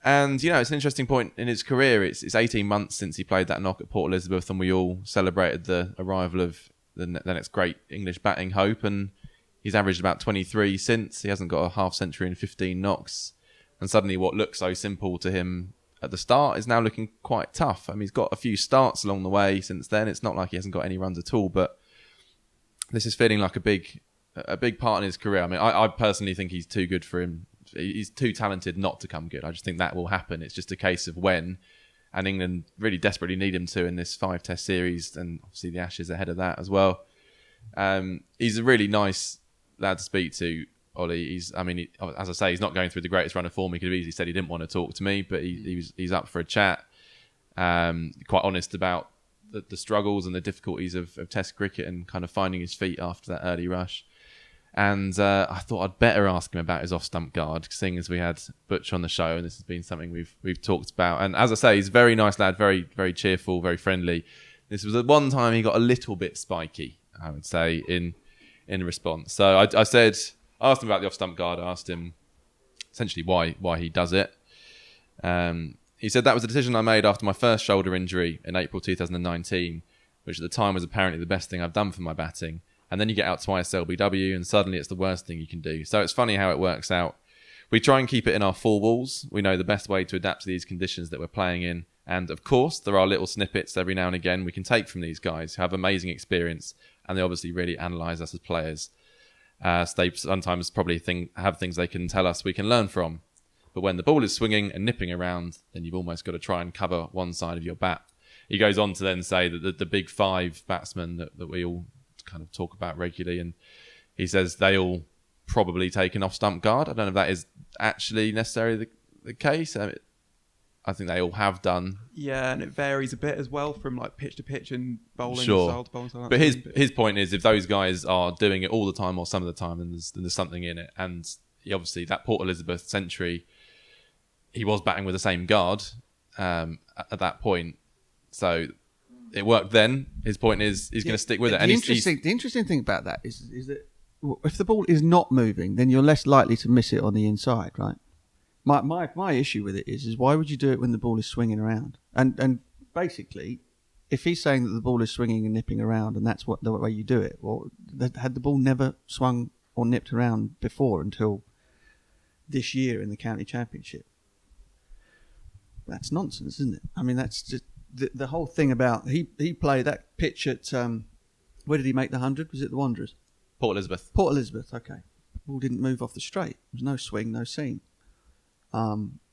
And, it's an interesting point in his career. It's 18 months since he played that knock at Port Elizabeth, and we all celebrated the arrival of the next great English batting hope, and he's averaged about 23 since. He hasn't got a half century in 15 knocks, and suddenly what looked so simple to him at the start is now looking quite tough. I mean, he's got a few starts along the way since then. It's not like he hasn't got any runs at all, but this is feeling like a big part in his career. I mean, I personally think he's too good for him. He's too talented not to come good. I just think that will happen. It's just a case of when. And England really desperately need him to in this 5-test series, and obviously the Ashes ahead of that as well. He's a really nice lad to speak to, Ollie. As I say, he's not going through the greatest run of form. He could have easily said he didn't want to talk to me, but he's up for a chat. Quite honest about the struggles and the difficulties of Test cricket and kind of finding his feet after that early rush. And I thought I'd better ask him about his off-stump guard, seeing as we had Butch on the show, and this has been something we've talked about. And as I say, he's a very nice lad, very, very cheerful, very friendly. This was the one time he got a little bit spiky, I would say, in response. So I asked him about the off-stump guard. I asked him essentially why he does it. He said that was a decision I made after my first shoulder injury in April 2019, which at the time was apparently the best thing I've done for my batting. And then you get out twice LBW, and suddenly it's the worst thing you can do. So it's funny how it works out. We try and keep it in our 4 walls. We know the best way to adapt to these conditions that we're playing in. And of course, there are little snippets every now and again we can take from these guys who have amazing experience, and they obviously really analyse us as players. So they sometimes probably have things they can tell us we can learn from. But when the ball is swinging and nipping around, then you've almost got to try and cover one side of your bat. He goes on to then say that the big 5 batsmen that we all kind of talk about regularly, and he says they all probably take an off-stump guard. I don't know if that is actually necessarily the case. I think they all have done. Yeah, and it varies a bit as well from like pitch to pitch and bowling style to bowling style. But his point is, if those guys are doing it all the time or some of the time, then there's something in it. And obviously that Port Elizabeth century, he was batting with the same guard at that point. So it worked then. His point is he's going to stick with it. The interesting thing about that is that if the ball is not moving, then you're less likely to miss it on the inside, right? My issue with it is why would you do it when the ball is swinging around? And basically, if he's saying that the ball is swinging and nipping around, and that's the way you do it, well, had the ball never swung or nipped around before until this year in the county championship? That's nonsense, isn't it? I mean, that's just the whole thing about he played that pitch at where did he make the 100? Was it the Wanderers? Port Elizabeth. Port Elizabeth. Okay, ball didn't move off the straight. There was no swing, no seam.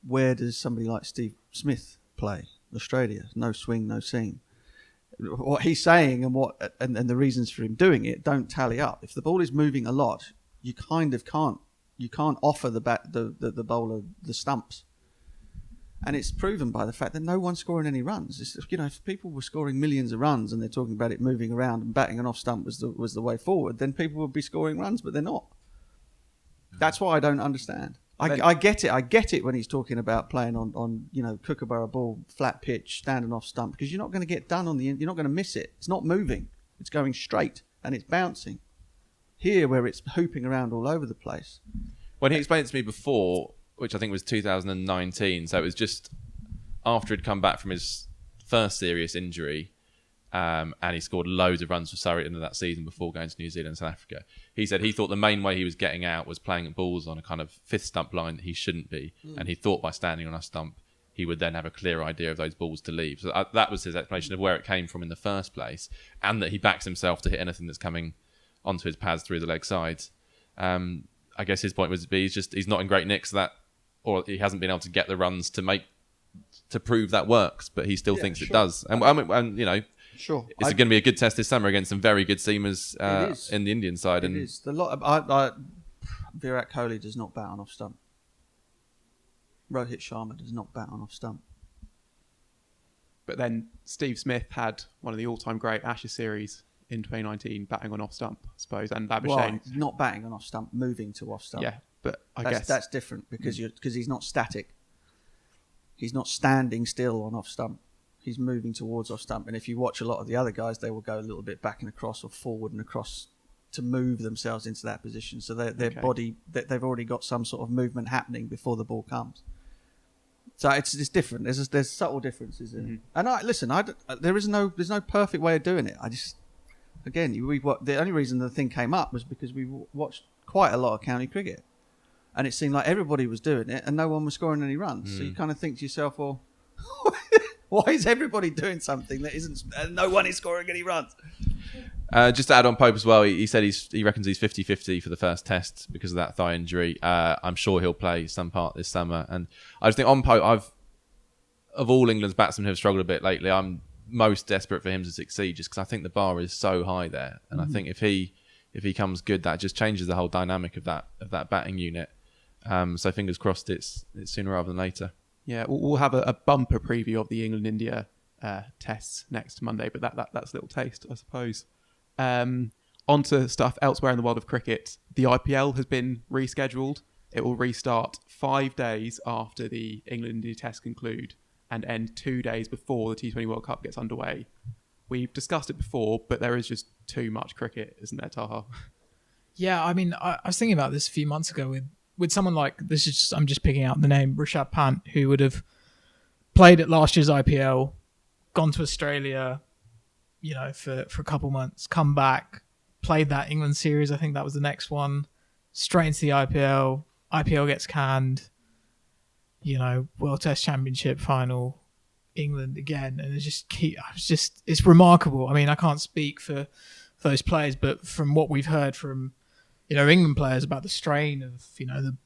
Where does somebody like Steve Smith play? Australia, no swing, no seam. What he's saying and the reasons for him doing it don't tally up. If the ball is moving a lot, you kind of can't offer the bowler the stumps. And it's proven by the fact that no one's scoring any runs. If people were scoring millions of runs and they're talking about it moving around and batting an off stump was the way forward, then people would be scoring runs, but they're not. That's why I don't understand. I get it. I get it when he's talking about playing on Kookaburra ball, flat pitch, standing off stump, because you're not going to get done you're not going to miss it. It's not moving. It's going straight and it's bouncing. Here, where it's hooping around all over the place. When he explained it to me before, which I think was 2019. So it was just after he'd come back from his first serious injury, and he scored loads of runs for Surrey into that season before going to New Zealand and South Africa. He said he thought the main way he was getting out was playing balls on a kind of fifth stump line that he shouldn't be. And he thought by standing on a stump, he would then have a clear idea of those balls to leave. So that was his explanation of where it came from in the first place, and that he backs himself to hit anything that's coming onto his pads through the leg sides. I guess his point was he's not in great nick, or he hasn't been able to get the runs to prove that works, but he still thinks it does. And you know, sure, it's going to be a good test this summer against some very good seamers in the Indian side. It is. Virat Kohli does not bat on off stump. Rohit Sharma does not bat on off stump. But then Steve Smith had one of the all-time great Ashes series in 2019, batting on off stump, I suppose, and Labuschagne. Well, not batting on off stump, moving to off stump. Yeah, but I guess guess that's different because he's not static. He's not standing still on off stump. He's moving towards off stump. And if you watch a lot of the other guys, they will go a little bit back and across or forward and across to move themselves into that position. So their body, they've already got some sort of movement happening before the ball comes. So it's different. There's subtle differences in it. And there's no perfect way of doing it. The only reason the thing came up was because we watched quite a lot of county cricket, and it seemed like everybody was doing it and no one was scoring any runs. So you kind of think to yourself, well, why is everybody doing something that isn't? No one is scoring any runs. Just to add on Pope as well, he said he reckons he's 50-50 for the first test because of that thigh injury. I'm sure he'll play some part this summer. And I just think on Pope, of all England's batsmen who have struggled a bit lately, I'm most desperate for him to succeed just because I think the bar is so high there. And I think if he comes good, that just changes the whole dynamic of that batting unit. So fingers crossed it's sooner rather than later. Yeah, we'll have a bumper preview of the England-India tests next Monday, but that's a little taste, I suppose. On to stuff elsewhere in the world of cricket. The IPL has been rescheduled. It will restart 5 days after the England-India tests conclude and end 2 days before the T20 World Cup gets underway. We've discussed it before, but there is just too much cricket, isn't there, Taha? Yeah, I mean, I was thinking about this a few months ago with someone like, I'm just picking out the name, Rishabh Pant, who would have played at last year's IPL, gone to Australia, for a couple months, come back, played that England series, I think that was the next one, straight into the IPL. IPL gets canned, World Test Championship final, England again, and it's remarkable. I mean, I can't speak for those players, but from what we've heard from England players about the strain of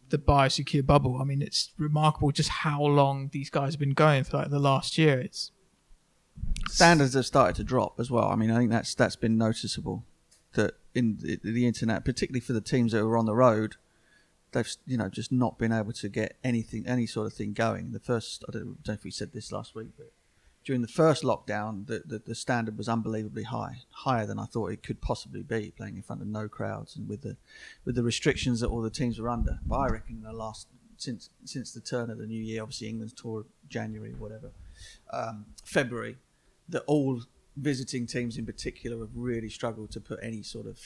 the biosecure bubble, I mean, it's remarkable just how long these guys have been going for the last year. Standards have started to drop as well. I mean, I think that's been noticeable that in the internet, particularly for the teams that were on the road, they've just not been able to get any sort of thing going. The first, I don't know if we said this last week, but during the first lockdown, the standard was unbelievably high, higher than I thought it could possibly be, playing in front of no crowds and with the restrictions that all the teams were under. But I reckon since the turn of the new year, obviously England's tour January, whatever, February, that all visiting teams in particular have really struggled to put any sort of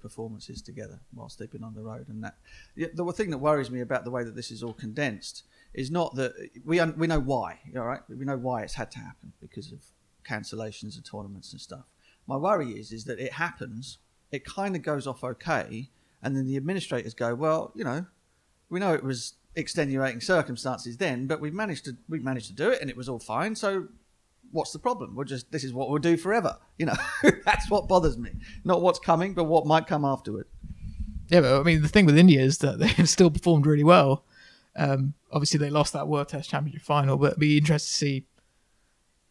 performances together whilst they've been on the road. And the thing that worries me about the way that this is all condensed is not that we know why, all right? We know why it's had to happen because of cancellations of tournaments and stuff. My worry is that it happens, it kind of goes off okay, and then the administrators go, well, we know it was extenuating circumstances then, but we've managed to do it and it was all fine. So what's the problem? This is what we'll do forever. That's what bothers me. Not what's coming, but what might come afterward. Yeah, but I mean, the thing with India is that they've still performed really well. Obviously, they lost that World Test Championship final, but it'd be interesting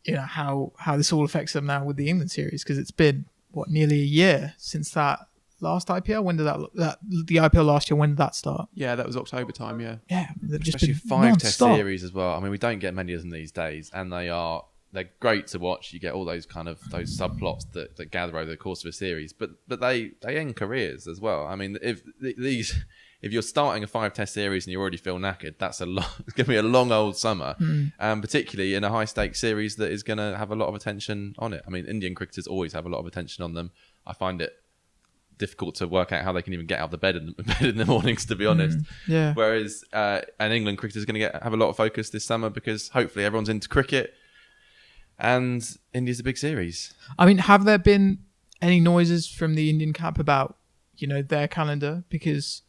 to see, how this all affects them now with the England series, because it's been nearly a year since that last IPL. When did the IPL last year? When did that start? Yeah, that was October time. Yeah, they've just especially been 5 non-stop. Test series as well. I mean, we don't get many of them these days, and they're great to watch. You get all those those subplots that gather over the course of a series, but they end careers as well. I mean, if you're starting a 5 Test series and you already feel knackered, it's going to be a long old summer, particularly in a high stakes series that is going to have a lot of attention on it. I mean, Indian cricketers always have a lot of attention on them. I find it difficult to work out how they can even get out of the bed in the mornings, to be honest. Yeah. Whereas an England cricketer is going to have a lot of focus this summer because hopefully everyone's into cricket, and India's a big series. I mean, have there been any noises from the Indian camp about, their calendar? Because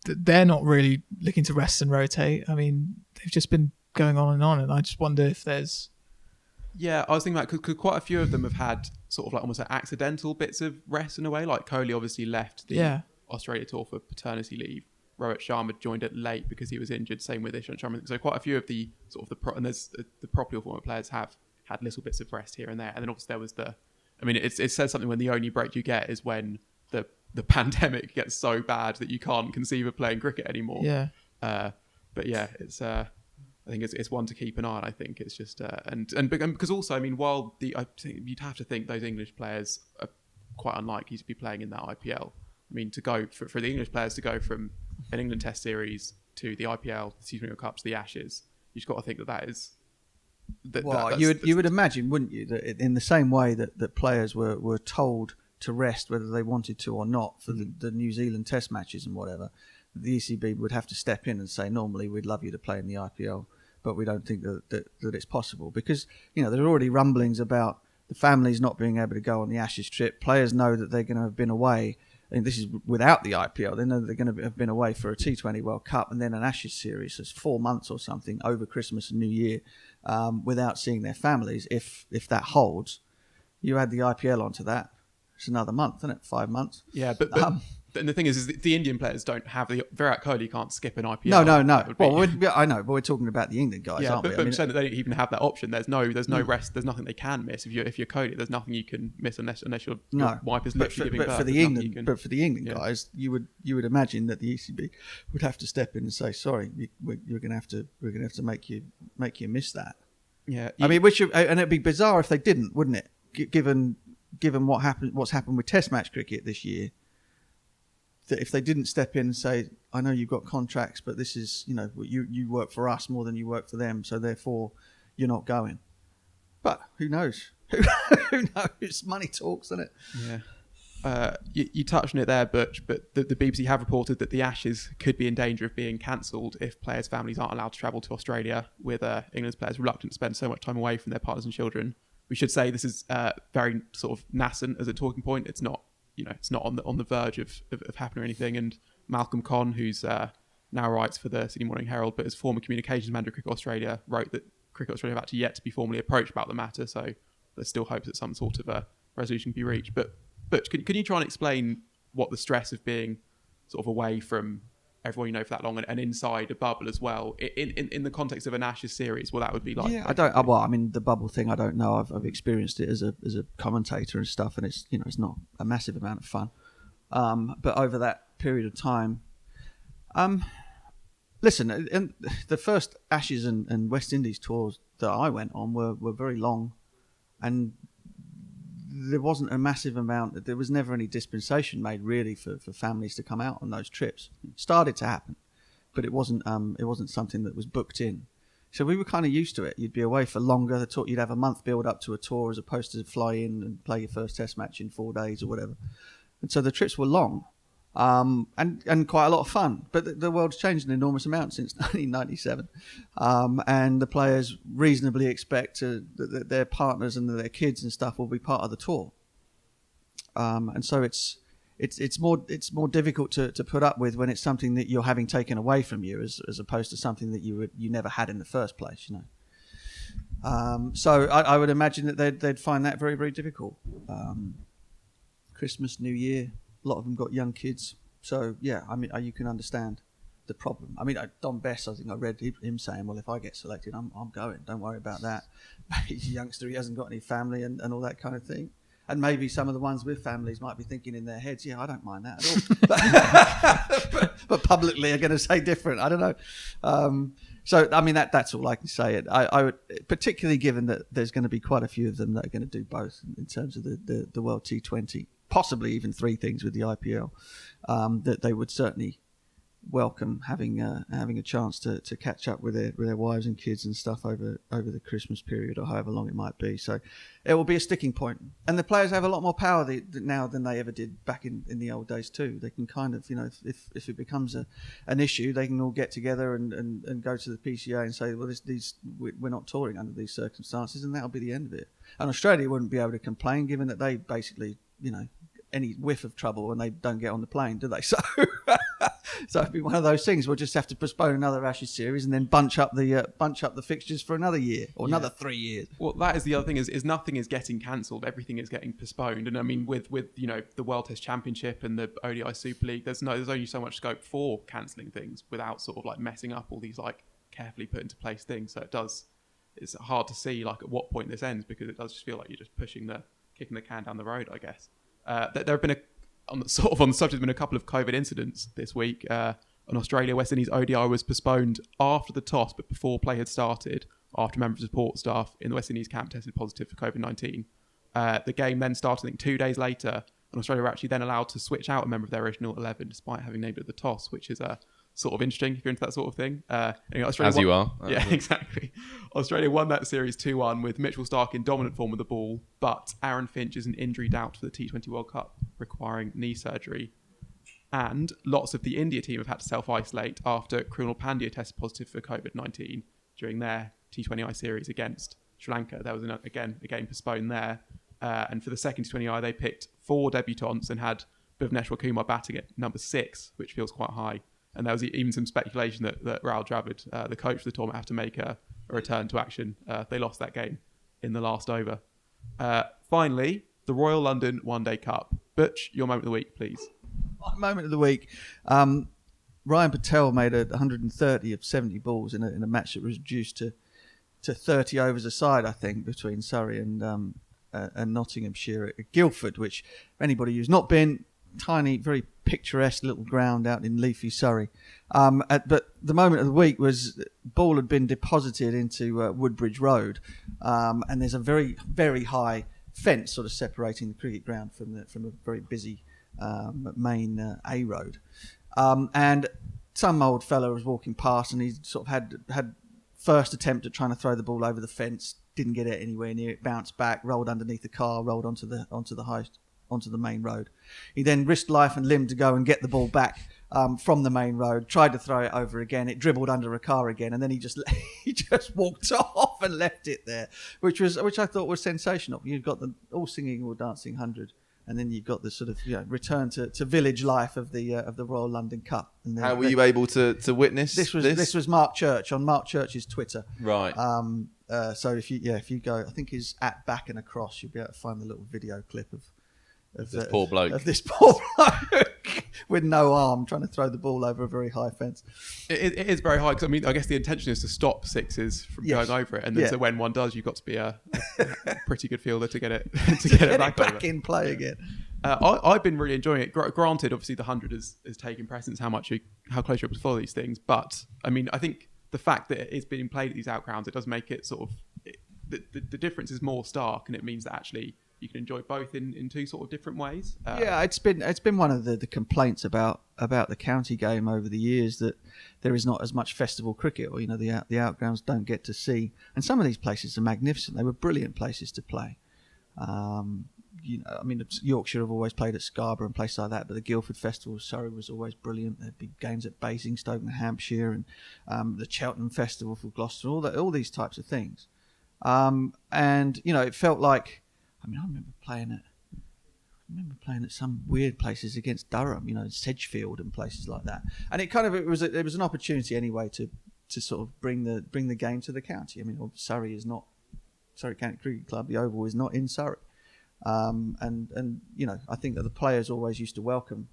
they're not really looking to rest and rotate. I mean, they've just been going on, and I just wonder if there's... Yeah, I was thinking about because quite a few of them have had sort of like almost like accidental bits of rest in a way. Like Kohli obviously left the Australia tour for paternity leave. Rohit Sharma joined it late because he was injured. Same with Ishant Sharma. So quite a few of the sort of and there's the properly former players have had little bits of rest here and there. And then obviously there was it says something when the only break you get is when the pandemic gets so bad that you can't conceive of playing cricket anymore. Yeah. But yeah, it's I think it's one to keep an eye on. I think it's just and because also, I mean, while I think you'd have to think those English players are quite unlikely to be playing in that IPL. I mean, to go for the English players to go from an England Test series to the IPL, the T20 World Cup to the Ashes, you've just got to think that is. You would imagine, wouldn't you, that in the same way that players were told to rest whether they wanted to or not for the New Zealand Test matches and whatever, the ECB would have to step in and say, normally we'd love you to play in the IPL, but we don't think that it's possible because there are already rumblings about the families not being able to go on the Ashes trip. Players know that they're going to have been away, and this is without the IPL. They know that they're going to have been away for a T20 World Cup and then an Ashes series. So it's 4 months or something over Christmas and New Year without seeing their families. If that holds, you add the IPL onto that. It's another month, isn't it? 5 months. Yeah, but and the thing is the Indian players don't have Virat Kohli can't skip an IPL. No. Well, I know, but we're talking about the England guys, aren't we? But I'm saying that they don't even have that option. There's no rest. There's nothing they can miss. If you're Kohli, there's nothing you can miss unless your wife is literally giving birth. But for the England guys, you would imagine that the ECB would have to step in and say, sorry, we're going to have to make you miss that. Yeah, I mean, and it'd be bizarre if they didn't, wouldn't it? Given what's happened with Test match cricket this year. That if they didn't step in and say, I know you've got contracts, but this is, you work for us more than you work for them, so therefore you're not going. But who knows? Who knows? Money talks, isn't it? Yeah. You touched on it there, Butch, but the BBC have reported that the Ashes could be in danger of being cancelled if players' families aren't allowed to travel to Australia, with England's players reluctant to spend so much time away from their partners and children. We should say this is very sort of nascent as a talking point. It's not. It's not on the verge of happening or anything. And Malcolm Conn, who's now writes for the Sydney Morning Herald, but as former communications manager of Cricket Australia, wrote that Cricket Australia have actually yet to be formally approached about the matter. So there's still hopes that some sort of a resolution can be reached. But can you try and explain what the stress of being sort of away from everyone for that long and inside a bubble as well in the context of an Ashes series, that would be like? Yeah, I don't. Well, I mean, the bubble thing, I don't know. I've experienced it as a commentator and stuff, and it's it's not a massive amount of fun. But over that period of time, listen, and the first Ashes and West Indies tours that I went on were very long, and there wasn't a massive amount. There was never any dispensation made really for families to come out on those trips. It started to happen, but it wasn't something that was booked in. So we were kind of used to it. You'd be away for longer. You'd have a month build up to a tour as opposed to fly in and play your first Test match in 4 days or whatever. And so the trips were long, and quite a lot of fun. But the world's changed an enormous amount since 1997, and the players reasonably expect that their partners and their kids and stuff will be part of the tour. And so it's more difficult to put up with when it's something that you're having taken away from you, as opposed to something that you never had in the first place. So I would imagine that they'd find that very, very difficult. Christmas, New Year. A lot of them got young kids. So, yeah, I mean, you can understand the problem. I mean, Don Bess, I think I read him saying, well, if I get selected, I'm going. Don't worry about that. He's a youngster. He hasn't got any family and all that kind of thing. And maybe some of the ones with families might be thinking in their heads, yeah, I don't mind that at all. but publicly are going to say different. I don't know. So, I mean, that's all I can say. I would, particularly given that there's going to be quite a few of them that are going to do both in terms of the World T20, possibly even 3 things with the IPL, that they would certainly welcome having a chance to catch up with their wives and kids and stuff over the Christmas period or however long it might be. So it will be a sticking point. And the players have a lot more power now than they ever did back in the old days too. They can kind of, if it becomes an issue, they can all get together and go to the PCA and say, well, we're not touring under these circumstances, and that'll be the end of it. And Australia wouldn't be able to complain, given that they basically, any whiff of trouble and they don't get on the plane, do they? So it'd be one of those things. We'll just have to postpone another Ashes series and then bunch up the fixtures for another year or another 3 years. Well, that is the other thing is nothing is getting cancelled. Everything is getting postponed. And I mean, with the World Test Championship and the ODI Super League, there's only so much scope for cancelling things without sort of like messing up all these like carefully put into place things. So it's hard to see like at what point this ends, because it does just feel like you're just kicking the can down the road, I guess. There have been on the subject, there's been a couple of COVID incidents this week. In Australia, West Indies ODI was postponed after the toss, but before play had started, after members of support staff in the West Indies camp tested positive for COVID-19. The game then started, I think, 2 days later, and Australia were actually then allowed to switch out a member of their original 11, despite having named it at the toss, which is sort of interesting if you're into that sort of thing. You are. Yeah, exactly. Australia won that series 2-1 with Mitchell Starc in dominant form with the ball, but Aaron Finch is an injury doubt for the T20 World Cup, requiring knee surgery. And lots of the India team have had to self-isolate after Krunal Pandya tested positive for COVID-19 during their T20I series against Sri Lanka. There was, a game postponed there. And for the second T20I, they picked 4 debutants and had Bhuvneshwar Kumar batting at number 6, which feels quite high. And there was even some speculation that Rahul Dravid, the coach for the tournament, have to make a return to action. They lost that game in the last over. Finally, the Royal London One Day Cup. Butch, your moment of the week, please. My moment of the week. Ryan Patel made 130 of 70 balls in a match that was reduced to 30 overs a side, I think, between Surrey and Nottinghamshire at Guildford, which, for anybody who's not been, tiny, very picturesque little ground out in leafy Surrey. But the moment of the week was ball had been deposited into Woodbridge Road, and there's a very, very high fence sort of separating the cricket ground from a very busy main A road. And some old fella was walking past, and he sort of had first attempt at trying to throw the ball over the fence, didn't get it anywhere near it, bounced back, rolled underneath the car, rolled onto the main road. He then risked life and limb to go and get the ball back from the main road, tried to throw it over again, it dribbled under a car again, and then he just walked off and left it there, which I thought was sensational. You've got the all singing or dancing 100, and then you've got the sort of return to village life of the Royal London Cup. And how were you able to witness this? This was Mark Church on Mark Church's Twitter. Right. So if you go, I think he's at back and across, you'll be able to find the little video clip of this poor bloke with no arm trying to throw the ball over a very high fence. It is very high, because I mean, I guess the intention is to stop sixes from going over it, and then so when one does, you've got to be a pretty good fielder to get it back in play again. I've been really enjoying it. Granted, obviously the 100 is taking precedence how close you're able to follow these things, but I mean, I think the fact that it's being played at these outgrounds, it does make it sort of the difference is more stark, and it means that actually you can enjoy both in two sort of different ways. It's been one of the complaints about the county game over the years, that there is not as much festival cricket, or the outgrounds don't get to see. And some of these places are magnificent. They were brilliant places to play. Yorkshire have always played at Scarborough and places like that, but the Guildford Festival, Surrey, was always brilliant. There'd be games at Basingstoke and Hampshire, and the Cheltenham Festival for Gloucester, all these types of things. It felt like, I remember playing at some weird places against Durham, Sedgefield and places like that. And it was an opportunity anyway to sort of bring the game to the county. I mean, Surrey County Cricket Club, the Oval is not in Surrey. I think that the players always used to welcome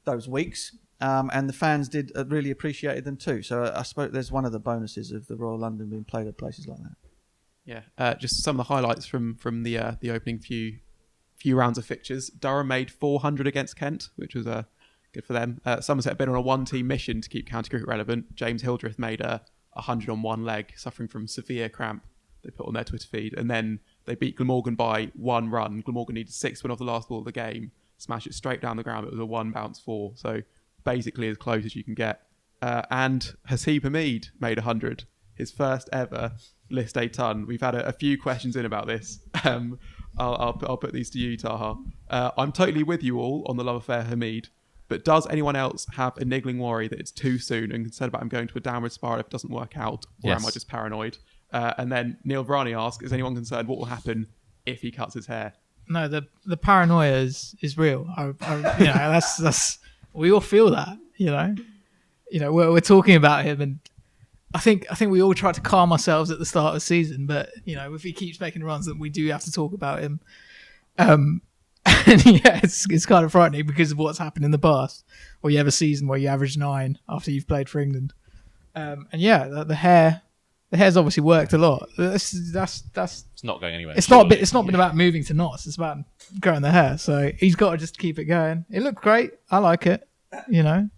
those weeks, and the fans did really appreciated them too. So I suppose there's one of the bonuses of the Royal London being played at places like that. Yeah, just some of the highlights from the opening few rounds of fixtures. Durham made 400 against Kent, which was good for them. Somerset have been on a one-team mission to keep county cricket relevant. James Hildreth made 100 on one leg, suffering from severe cramp. They put on their Twitter feed, and then they beat Glamorgan by 1 run. Glamorgan needed 6 win off the last ball of the game, smashed it straight down the ground. It was a 1 bounce 4. So basically as close as you can get. And Haseeb Hameed made 100, his first ever List A ton. We've had a few questions in about this. I'll put these to you, Taha. I'm totally with you all on the love affair Hameed, but does anyone else have a niggling worry that it's too soon and concerned about him going to a downward spiral if it doesn't work out? Or Yes. am I just paranoid? And then Neil Vrani asks, is anyone concerned what will happen if he cuts his hair? No, the paranoia is real. That's we all feel that. We're talking about him, and I think we all try to calm ourselves at the start of the season. But if he keeps making runs, then we do have to talk about him. And yeah, it's kind of frightening because of what's happened in the past. Or you have a season where you average 9 after you've played for England. And yeah, the hair's obviously worked a lot. That's It's not going anywhere. it's not been about moving to knots. It's about growing the hair. So he's got to just keep it going. It looked great. I like it. Now,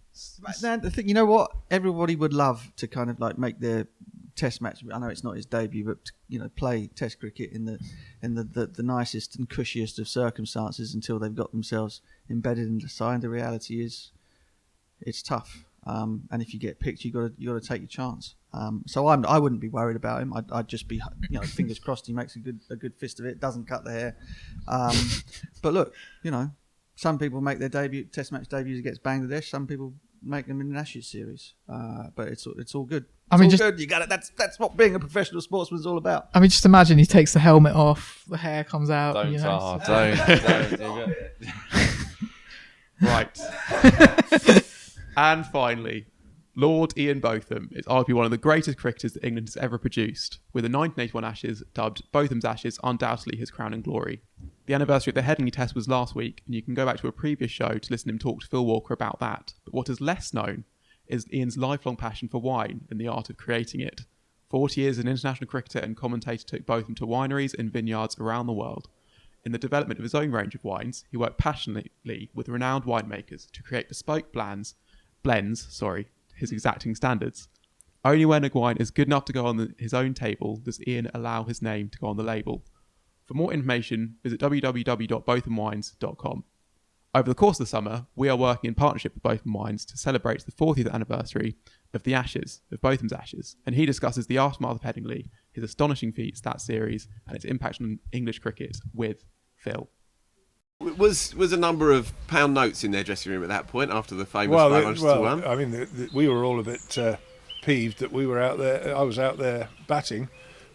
the thing, you know what? Everybody would love to kind of like make their Test match. I know it's not his debut, but play Test cricket in the nicest and cushiest of circumstances until they've got themselves embedded in the side. The reality is, it's tough. And if you get picked, you got to take your chance. So I wouldn't be worried about him. I'd just be fingers crossed he makes a good fist of it. Doesn't cut the hair. But look, some people make their Test match debuts against Bangladesh. Some people make them in the Ashes series. But it's all good. Good. You got it. That's what being a professional sportsman is all about. I mean, just imagine he takes the helmet off, the hair comes out. Don't, so- don't. Right. And finally, Lord Ian Botham is arguably one of the greatest cricketers that England has ever produced, with the 1981 Ashes dubbed Botham's Ashes undoubtedly his crowning glory. The anniversary of the Headingley Test was last week, and you can go back to a previous show to listen to him talk to Phil Walker about that. But what is less known is Ian's lifelong passion for wine and the art of creating it. 40 years as an international cricketer and commentator took Botham to wineries and vineyards around the world. In the development of his own range of wines, he worked passionately with renowned winemakers to create bespoke blends, his exacting standards. Only when a wine is good enough to go on his own table does Ian allow his name to go on the label. For more information, visit www.bothamwines.com. Over the course of the summer, we are working in partnership with Botham Wines to celebrate the 40th anniversary of the Ashes, of Botham's Ashes, and he discusses the aftermath of Headingley, his astonishing feats that series, and its impact on English cricket with Phil. Was a number of pound notes in their dressing room at that point after the famous 500-1? I mean, we were all a bit peeved that we were out there. I was out there batting,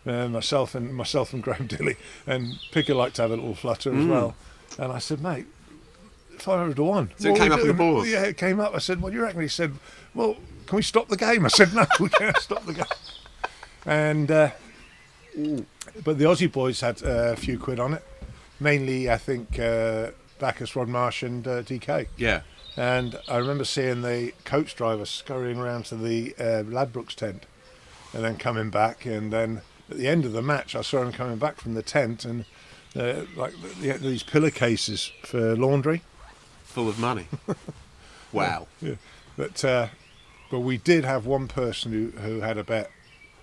myself and Graham Dilley, and Picker liked to have a little flutter as well. And I said, mate, 500-1. So it came up on the board? Yeah, it came up. I said, what do you reckon? He said, well, can we stop the game? I said, no, we can't stop the game. And but the Aussie boys had a few quid on it. Mainly, I think, Bacchus, Rod Marsh and DK. Yeah. And I remember seeing the coach driver scurrying around to the Ladbrokes tent and then coming back. And then at the end of the match, I saw him coming back from the tent and these pillowcases for laundry. Full of money. Wow. Yeah. But we did have one person who had a bet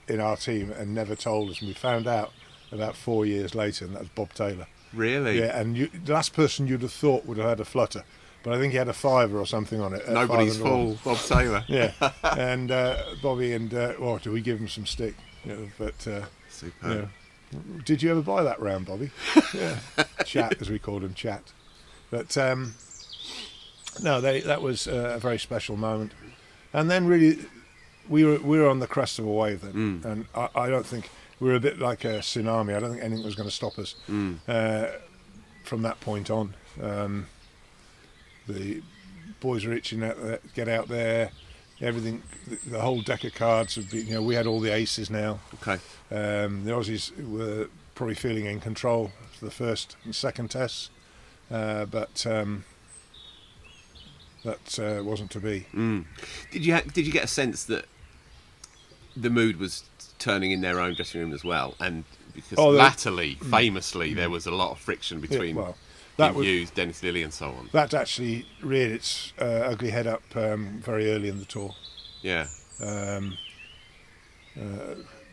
in our team and never told us. And we found out about 4 years later, and that was Bob Taylor. Really? Yeah, and the last person you'd have thought would have had a flutter, but I think he had a fiver or something on it. Nobody's fool, Bob Taylor. Yeah, and Bobby and do we give him some stick? Superb. Did you ever buy that round, Bobby? Yeah, Chat, as we called him, Chat. But that was a very special moment, and then really we were on the crest of a wave then, and I don't think. We were a bit like a tsunami. I don't think anything was going to stop us from that point on. The boys were itching to get out there. Everything, the whole deck of cards have been. We had all the aces now. Okay. The Aussies were probably feeling in control for the first and second tests, but that wasn't to be. Did you get a sense that the mood was turning in their own dressing room as well? And because latterly, famously, there was a lot of friction between Hughes, Dennis Lilly and so on. That actually reared its ugly head up very early in the tour. Yeah.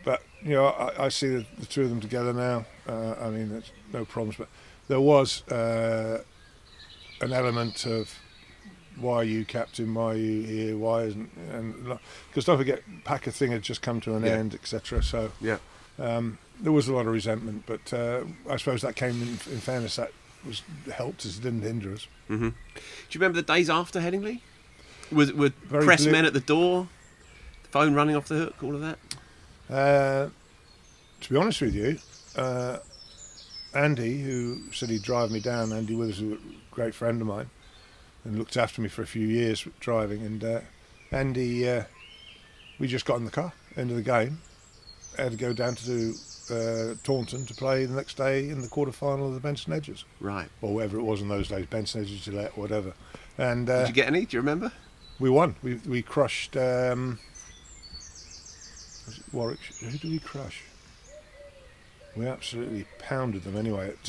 But I see the two of them together now. I mean, there's no problems. But there was an element of why are you captain? Why are you here? Why isn't? And because don't forget, Packer thing had just come to an end, etc. So there was a lot of resentment, but I suppose that came in fairness. That was helped us, didn't hinder us. Mm-hmm. Do you remember the days after Headingley? Were press men at the door, phone running off the hook, all of that? To be honest with you, Andy, who said he'd drive me down, Andy Withers, a great friend of mine, and looked after me for a few years driving, and Andy, we just got in the car, end of the game, had to go down to Taunton to play the next day in the quarter-final of the Benson Edges. Right. Or whatever it was in those days, Benson Edges, Gillette, whatever. And did you get any? Do you remember? We won. We crushed... was it Warwickshire? Who did we crush? We absolutely pounded them anyway at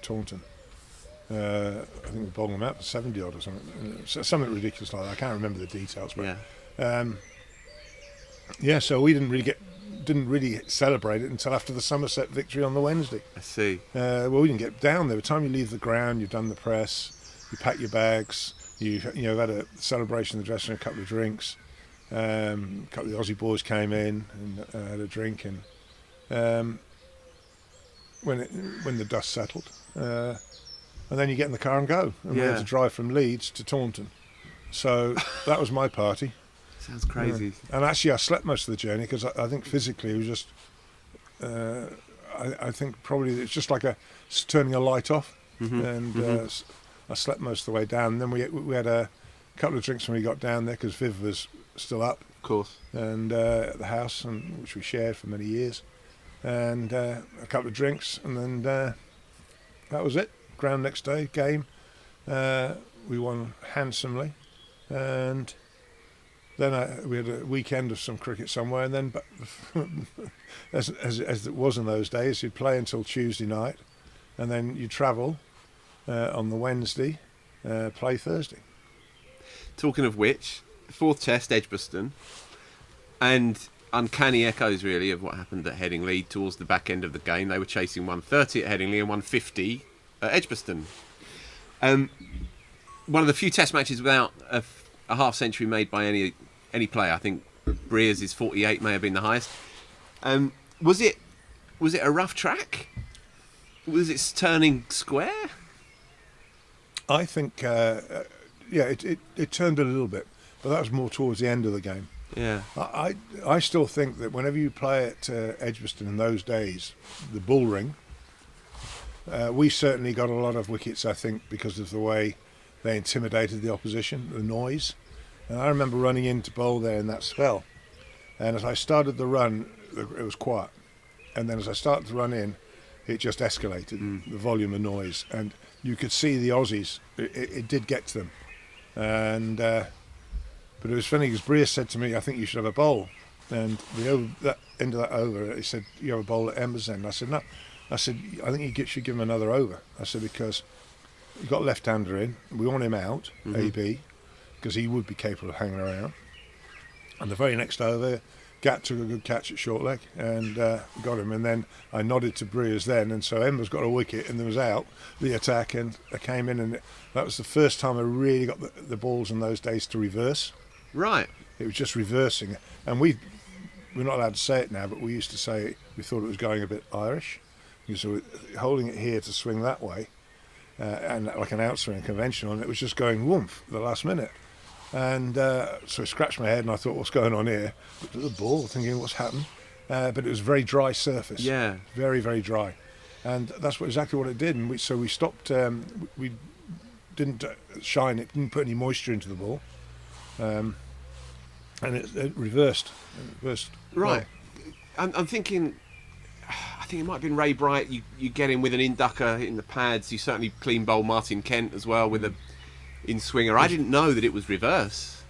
Taunton. I think we bowled them out for 70 odd or something. Something ridiculous like that. I can't remember the details. But so we didn't really celebrate it until after the Somerset victory on the Wednesday. I see. Well, we didn't get down there. By the time you leave the ground, you've done the press, you pack your bags, you've had a celebration in the dressing room, a couple of drinks. A couple of the Aussie boys came in and had a drink, and when the dust settled, and then you get in the car and go. And we had to drive from Leeds to Taunton. So that was my party. Sounds crazy. And actually, I slept most of the journey because I think physically it was just. I think probably it's just like turning a light off, and I slept most of the way down. And then we had a couple of drinks when we got down there because Viv was still up, of course, and at the house, which we shared for many years, and a couple of drinks, and then that was it. Ground next day, game, we won handsomely, and then we had a weekend of some cricket somewhere, and then as it was in those days, you'd play until Tuesday night, and then you travel on the Wednesday, play Thursday. Talking of which, fourth test, Edgbaston, and uncanny echoes really of what happened at Headingley towards the back end of the game. They were chasing 130 at Headingley and 150 at Edgbaston. One of the few test matches without a half century made by any player. I think Breers' 48 may have been the highest. Was it a rough track? Was it turning square? I think it turned a little bit, but that was more towards the end of the game. Yeah. I still think that whenever you play at Edgbaston in those days, the bull ring, we certainly got a lot of wickets, I think, because of the way they intimidated the opposition, the noise. And I remember running in to bowl there in that spell. And as I started the run, it was quiet. And then as I started to run in, it just escalated, the volume of noise. And you could see the Aussies, it did get to them. And but it was funny because Breer said to me, I think you should have a bowl. And that end of that over, he said, you have a bowl at Embers end. I said, no. I said, I think you should give him another over. I said, because you've got a left-hander in, we want him out, AB, because he would be capable of hanging around. And the very next over, Gat took a good catch at short leg and got him. And then I nodded to Breers then, and so Embers got a wicket and there was out the attack, and I came in, and that was the first time I really got the balls in those days to reverse. Right. It was just reversing. And we're not allowed to say it now, but we used to say we thought it was going a bit Irish. So holding it here to swing that way, and like an outswing conventional, and it was just going woomph at the last minute. And so I scratched my head and I thought, what's going on here? Looked at the ball, thinking, what's happened? But it was a very dry surface. Yeah. Very, very dry. And that's exactly what it did. And we stopped, we didn't shine it, didn't put any moisture into the ball. And it reversed. Right. Well. I'm thinking, I think it might have been Ray Bright. You get him with an in-ducker in the pads. You certainly clean bowl Martin Kent as well with a in-swinger. I didn't know that it was reverse.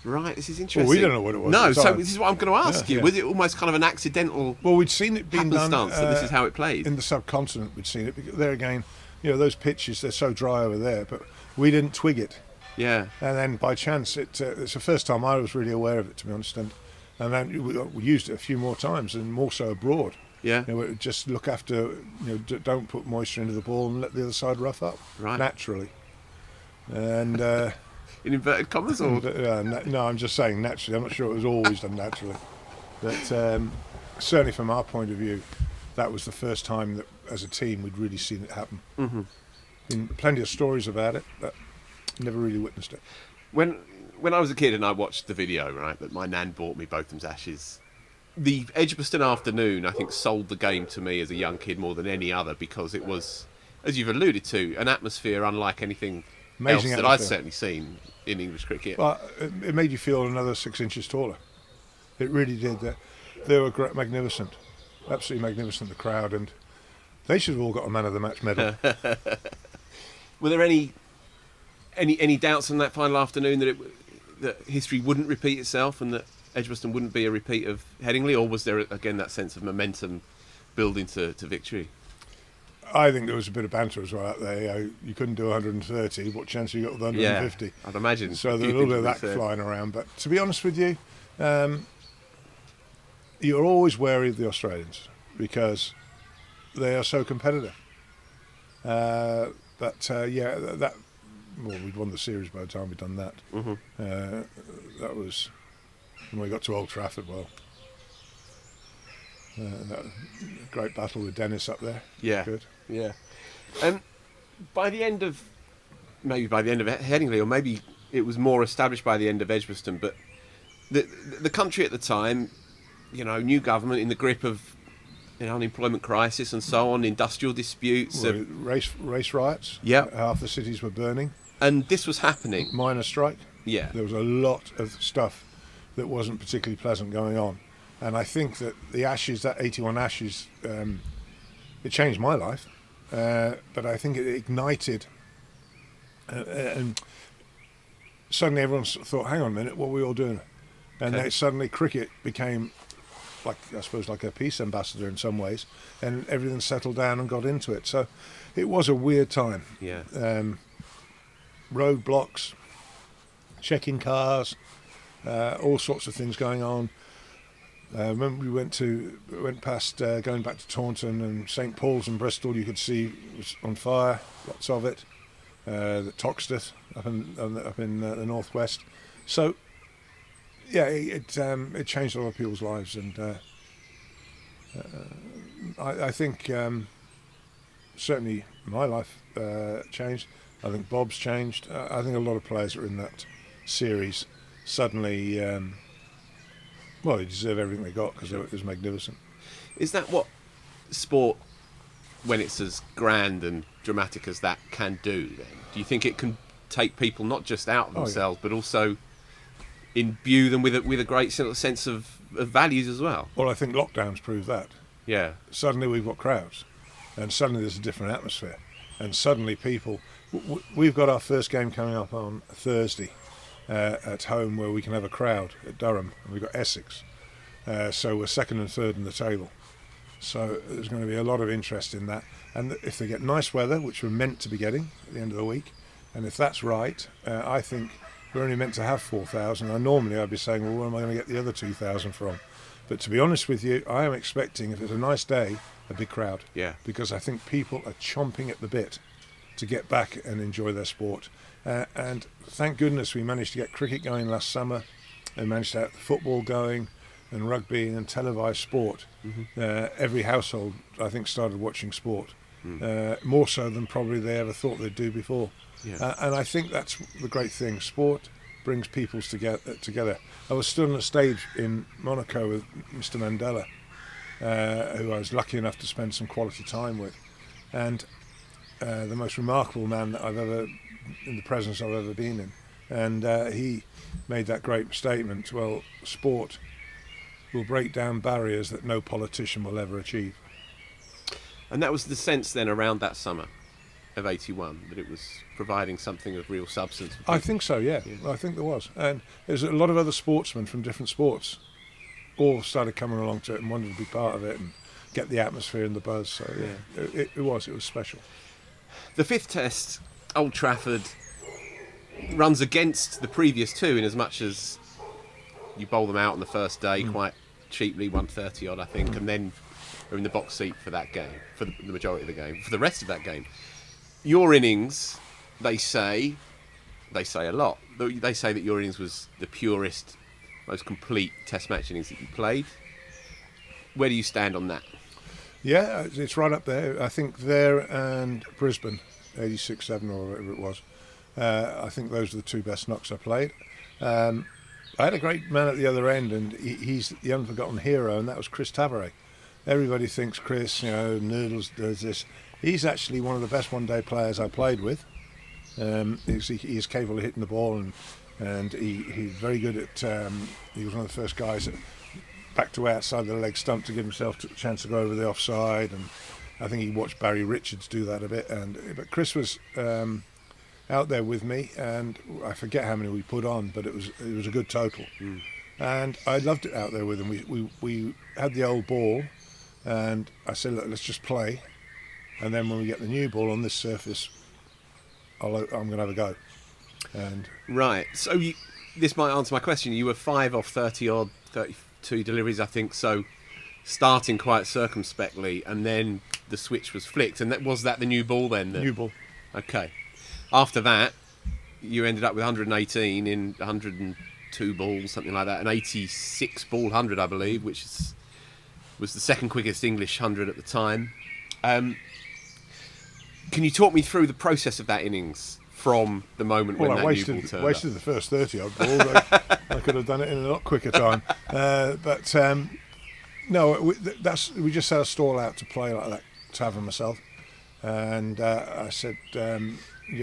Right, this is interesting. Well, we don't know what it was. No, so this is what I'm going to ask you. Yeah. Was it almost kind of an accidental? Well, we'd seen it being done. So this is how it played in the subcontinent. We'd seen it. Because there again, those pitches, they're so dry over there, but we didn't twig it. Yeah. And then by chance, it's the first time I was really aware of it, to be honest. And then we used it a few more times, and more so abroad. Yeah. Just look after. don't put moisture into the ball and let the other side rough up. Right. Naturally. And in inverted commas, or no, I'm just saying naturally. I'm not sure it was always done naturally, but certainly from our point of view, that was the first time that, as a team, we'd really seen it happen. Mm-hmm. Been plenty of stories about it, but never really witnessed it. When I was a kid and I watched the video, right, that my nan bought me Botham's Ashes, the Edgbaston afternoon, I think, sold the game to me as a young kid more than any other, because it was, as you've alluded to, an atmosphere unlike anything else that I'd certainly seen in English cricket. Well, it made you feel another 6 inches taller. It really did. They were magnificent, absolutely magnificent, the crowd, and they should have all got a man of the match medal. Were there any doubts on that final afternoon that history wouldn't repeat itself and that Edgbaston wouldn't be a repeat of Headingley, or was there again that sense of momentum building to victory? I think there was a bit of banter as well out there. You couldn't do 130. What chance have you got with 150? Yeah, I'd imagine. So there's a little bit of that flying around. But to be honest with you, you're always wary of the Australians because they are so competitive. We'd won the series by the time we'd done that. Mm-hmm. That was when we got to Old Trafford. Well, that great battle with Dennis up there. Yeah, good. Yeah. By the end of Headingley, or maybe it was more established by the end of Edgbaston, but the country at the time, new government in the grip of unemployment crisis and so on, industrial disputes, race riots. Yeah, half the cities were burning, and this was happening. Miners' strike. Yeah, there was a lot of stuff that wasn't particularly pleasant going on, and I think that the Ashes, that 81 Ashes, it changed my life, but I think it ignited, and suddenly everyone thought, "Hang on a minute, what are we all doing?" And then suddenly cricket became, like a peace ambassador in some ways, and everything settled down and got into it. So it was a weird time. Yeah. Roadblocks, checking cars, all sorts of things going on. When we went past going back to Taunton and St Paul's and Bristol, you could see it was on fire, lots of it. The Toxteth up in the northwest. So yeah, it changed a lot of people's lives, and I think certainly my life changed. I think Bob's changed. I think a lot of players that were in that series suddenly, they deserve everything they got because it was magnificent. Is that what sport, when it's as grand and dramatic as that, can do then? Do you think it can take people not just out of themselves, but also imbue them with a great sense of values as well? Well, I think lockdowns prove that. Yeah. Suddenly we've got crowds, and suddenly there's a different atmosphere, and suddenly people... We've got our first game coming up on Thursday at home where we can have a crowd at Durham, and we've got Essex. So we're second and third in the table. So there's going to be a lot of interest in that. And if they get nice weather, which we're meant to be getting at the end of the week, and if that's right, I think we're only meant to have 4,000. And normally I'd be saying, well, where am I going to get the other 2,000 from? But to be honest with you, I am expecting, if it's a nice day, a big crowd. Yeah. Because I think people are chomping at the bit to get back and enjoy their sport. And thank goodness we managed to get cricket going last summer, and managed to have football going, and rugby and televised sport. Mm-hmm. Every household, I think, started watching sport, more so than probably they ever thought they'd do before. Yeah. And I think that's the great thing. Sport brings people together. I was stood on a stage in Monaco with Mr. Mandela, who I was lucky enough to spend some quality time with, and the most remarkable man that I've ever, in the presence I've ever been in. And he made that great statement, well, sport will break down barriers that no politician will ever achieve. And that was the sense then around that summer of 81, that it was providing something of real substance. I think so, yeah. I think there was. And there's a lot of other sportsmen from different sports all started coming along to it and wanted to be part of it and get the atmosphere and the buzz. So yeah, it was special. The fifth test, Old Trafford, runs against the previous two in as much as you bowl them out on the first day quite cheaply, 130 odd I think, and then are in the box seat for that game, for the majority of the game, for the rest of that game. Your innings, they say, they say a lot. They say that your innings was the purest, most complete Test match innings that you played. Where do you stand on that? Yeah, it's right up there. I think there and Brisbane, 86-7 or whatever it was. I think those are the two best knocks I played. I had a great man at the other end, and he's the unforgotten hero, and that was Chris Tavares. Everybody thinks Chris, Noodles does this. He's actually one of the best one-day players I played with. He is capable of hitting the ball, and he's very good at. He was one of the first guys that backed away outside the leg stump to give himself a chance to go over the offside, and I think he watched Barry Richards do that a bit. But Chris was out there with me, and I forget how many we put on, but it was a good total, and I loved it out there with him. We had the old ball, and I said, look, let's just play, and then when we get the new ball on this surface, I'm going to have a go. And right, so this might answer my question. You were 5 off 30 odd, 32 deliveries, I think. So starting quite circumspectly, and then the switch was flicked. And was that the new ball then? New ball. Okay. After that, you ended up with 118 in 102 balls, something like that, an 86 ball 100, I believe, which was the second quickest English 100 at the time. Can you talk me through the process of that innings from the moment when that new ball turned up? I wasted the first 30 odd balls. I could have done it in a lot quicker time. No, we just had a stall out to play like that, Tav and myself. And I said,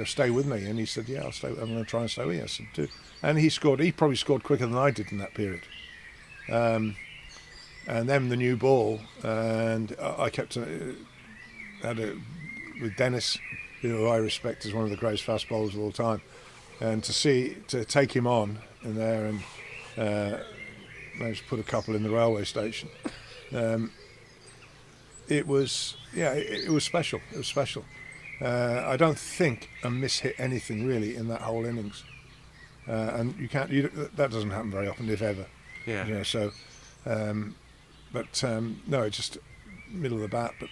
stay with me. And he said, yeah, I'll stay. I'm going to try and stay with you. I said, do. And he scored. He probably scored quicker than I did in that period. And then the new ball, and I kept with Dennis, who I respect as one of the greatest fast bowlers of all time, and to take him on in there and managed to put a couple in the railway station. It was special. It was special. I don't think I mishit anything really in that whole innings, and that doesn't happen very often, if ever. Yeah. No, it's just middle of the bat. But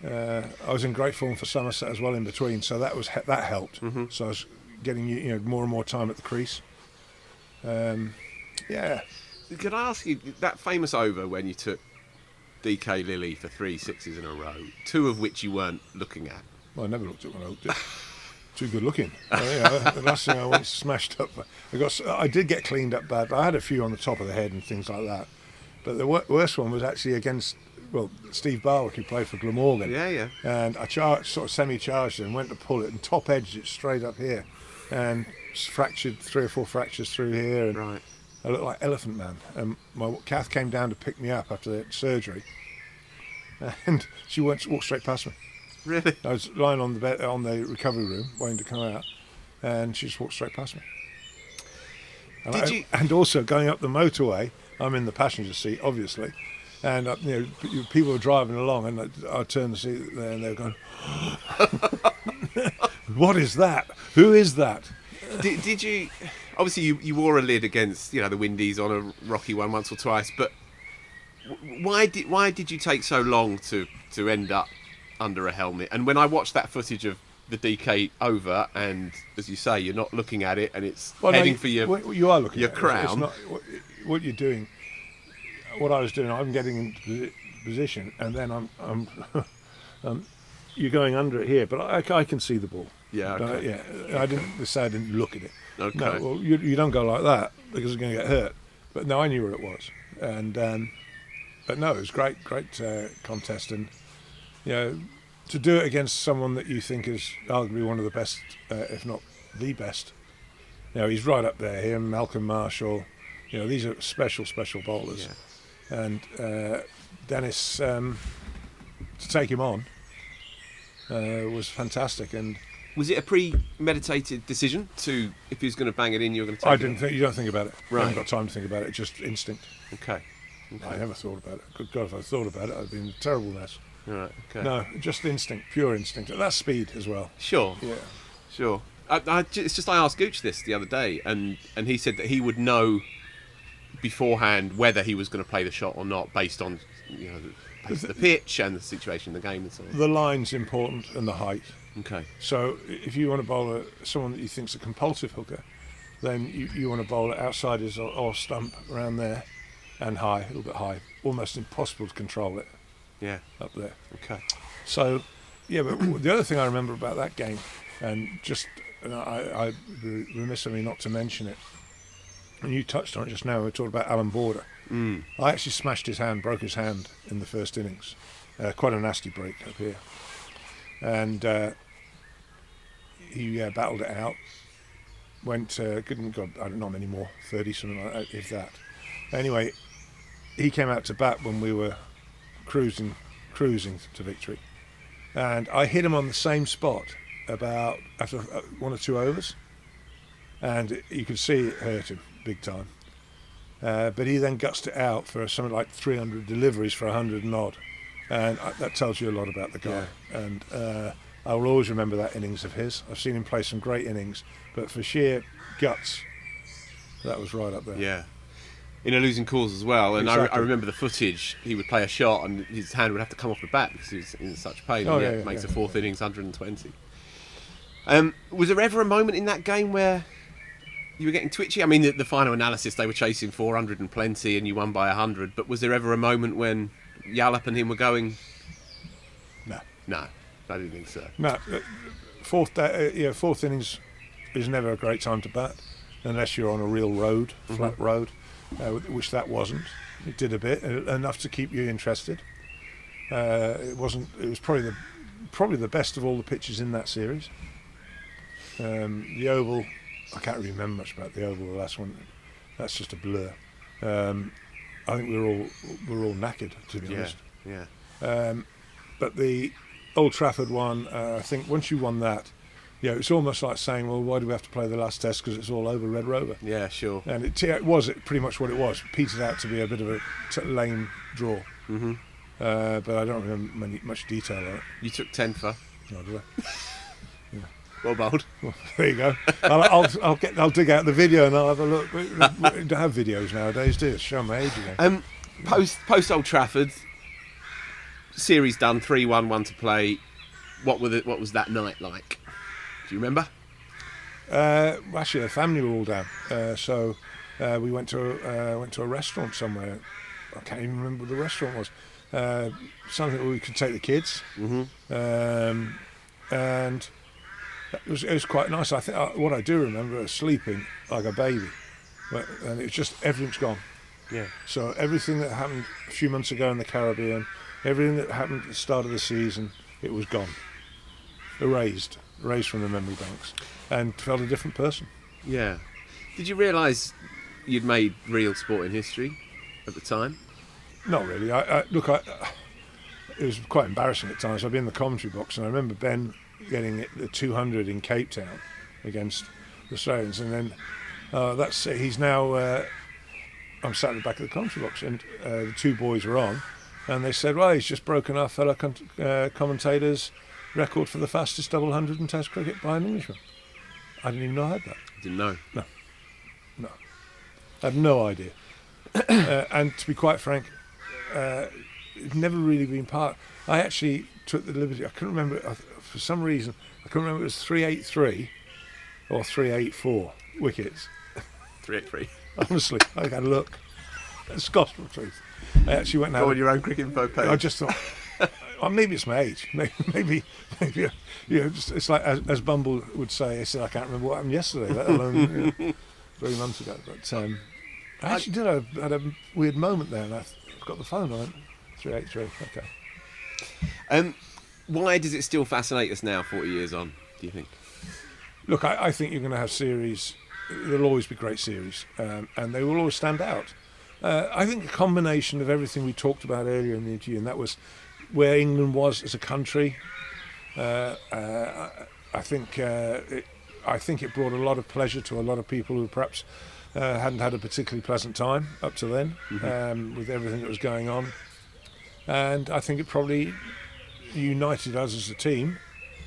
I was in great form for Somerset as well in between, so that helped. Mm-hmm. So I was getting more and more time at the crease. Yeah. Could I ask you that famous over when you took DK Lilly for 3 sixes in a row, 2 of which you weren't looking at? Well, I never looked at when I looked at. Too good looking. The last thing I went smashed up. I did get cleaned up bad. I had a few on the top of the head and things like that. But the worst one was actually against Steve Barwick, who played for Glamorgan. Yeah. And I sort of semi-charged it and went to pull it and top edged it straight up here, and fractured 3 or 4 fractures through here. And right. I looked like Elephant Man. And my Kath came down to pick me up after the surgery, and she walked straight past me. Really? I was lying on the bed on the recovery room waiting to come out, and she just walked straight past me. And also going up the motorway, I'm in the passenger seat, obviously, and people are driving along, and I turn the seat there, and they're going, "What is that? Who is that?" Did you? Obviously, you wore a lid against the Windies on a rocky one once or twice, but why did you take so long to end up under a helmet? And when I watched that footage of the DK over, and as you say, you're not looking at it, and it's heading for you are looking your at crown. It's not, what you're doing. What I was doing, I'm getting into position, and then I'm you're going under it here, but I can see the ball. Yeah. Okay. I didn't look at it. Okay. No, well, you don't go like that because you're going to get hurt. But no, I knew what it was, and but no, it was great contest, and to do it against someone that you think is arguably one of the best, if not the best. He's right up there. Him, Malcolm Marshall. These are special bowlers. Yeah. And Dennis, to take him on was fantastic. And was it a premeditated decision to, if he was going to bang it in, you were going to take it? You don't think about it. Right. You haven't got time to think about it. It's just instinct. Okay. I never thought about it. Good God, if I thought about it, I'd been a terrible mess. Right. Okay. No, just instinct, pure instinct. And that's speed as well. Sure. Yeah. Sure. It's just I asked Gooch this the other day, and he said that he would know beforehand whether he was going to play the shot or not based on the pace of the pitch and the situation in the game and so on. The line's important and the height. Okay. So if you want to bowl someone that you think's a compulsive hooker, then you want to bowl it outside his off-stump around there and high, a little bit high. Almost impossible to control it. Yeah. Up there. Okay. So, yeah, but the other thing I remember about that game, and just I remiss of me not to mention it, and you touched on it just now, we talked about Alan Border. I actually smashed his hand, broke his hand in the first innings. Quite a nasty break up here. And he battled it out. Got, I don't know, many more, 30, something like that, if that. Anyway, he came out to bat when we were cruising to victory. And I hit him on the same spot about after 1 or 2 overs. And you could see it hurt him big time. But he then gutsed it out for something like 300 deliveries for 100 and odd. And that tells you a lot about the guy. Yeah. And I will always remember that innings of his. I've seen him play some great innings, but for sheer guts, that was right up there. Yeah. In a losing cause as well. And Exactly. I remember the footage. He would play a shot and his hand would have to come off the bat because he was in such pain. Oh, and yeah, it makes yeah. the fourth innings 120. Was there ever a moment in that game where you were getting twitchy? I mean, the final analysis, they were chasing 400 and plenty and you won by 100. But was there ever a moment when Yallop and him were going? No, I didn't think so. No, fourth innings is never a great time to bat unless you're on a real road, flat road, which that wasn't. It did a bit, enough to keep you interested. It wasn't. It was probably the best of all the pitches in that series. The Oval, I can't really remember much about the Oval. The last one, that's just a blur. I think we're all knackered, to be honest. Yeah. But the Old Trafford one, I think once you won that, it's almost like saying, well, why do we have to play the last test because it's all over Red Rover? Yeah, sure. And it was pretty much what it was. Petered out to be a bit of a lame draw. Mm-hmm. But I don't remember much detail on it. You took 10 for. Oh, do I? Well bowled. Well, there you go. I'll dig out the video and I'll have a look. We don't have videos nowadays, do you? Show my age again. Post Old Trafford, series done, 3-1, 1 to play. What was that night like? Do you remember? Actually, the family were all down, so we went to a restaurant somewhere. I can't even remember what the restaurant was. Something where we could take the kids, and it was quite nice. I think what I do remember is sleeping like a baby, and it's just everything's gone. Yeah. So everything that happened a few months ago in the Caribbean, everything that happened at the start of the season, it was gone, erased from the memory banks, and felt a different person. Yeah. Did you realise you'd made real sporting history at the time? Not really. It was quite embarrassing at times. I'd be in the commentary box, and I remember Ben getting the 200 in Cape Town against the Australians, and then he's now. I'm sat at the back of the commentary box, and the two boys were on, and they said, "Well, he's just broken our fellow commentator's record for the fastest double 100 in Test cricket by an Englishman." I didn't even know I had that. Didn't know. No. I had no idea. And to be quite frank, it's never really been part. I actually took the liberty. I couldn't remember for some reason. I couldn't remember it was 383 or 384 wickets. 383. Honestly, I had a look. It's gospel truth. I actually went and Go on your own cricket info page. I just thought, maybe it's my age. Maybe it's like as Bumble would say. He said, I can't remember what happened yesterday, let alone 3 months ago. But I actually had a weird moment there, and I've got the phone on it. 383. Okay. Why does it still fascinate us now, 40 years on, do you think? Look, I think you're going to have series. There'll always be great series, and they will always stand out. I think a combination of everything we talked about earlier in the interview, and that was where England was as a country. I think it brought a lot of pleasure to a lot of people who perhaps hadn't had a particularly pleasant time up to then, with everything that was going on. And I think it probably united us as a team,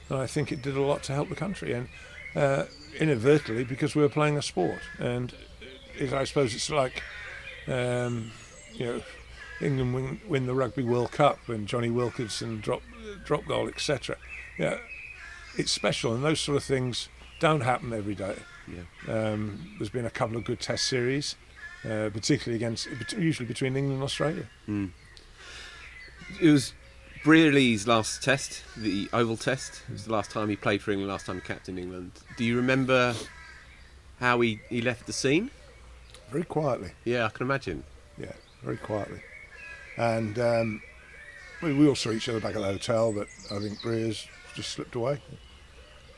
and I think it did a lot to help the country, and inadvertently, because we were playing a sport. And I suppose it's like England win the Rugby World Cup and Johnny Wilkinson drop goal, etc. it's special, and those sort of things don't happen every day. Yeah. There's been a couple of good test series, particularly usually between England and Australia. It was Brearley's last test, the Oval Test. It was the last time he played for England, last time he captained England. Do you remember how he left the scene? Very quietly. Yeah, I can imagine. Yeah, very quietly. And we all saw each other back at the hotel, but I think Brear's just slipped away.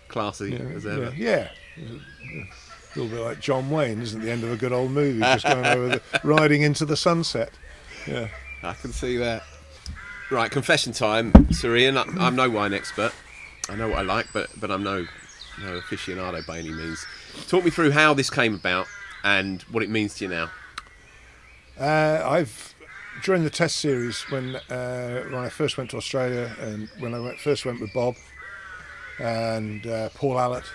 Classy as ever. Yeah. A little bit like John Wayne, isn't it? The end of a good old movie, just going over riding into the sunset. Yeah. I can see that. Right, confession time, Sir Ian. I'm no wine expert. I know what I like, but I'm no aficionado by any means. Talk me through how this came about and what it means to you now. During the test series, when I first went to Australia, and when I first went with Bob and Paul Allott,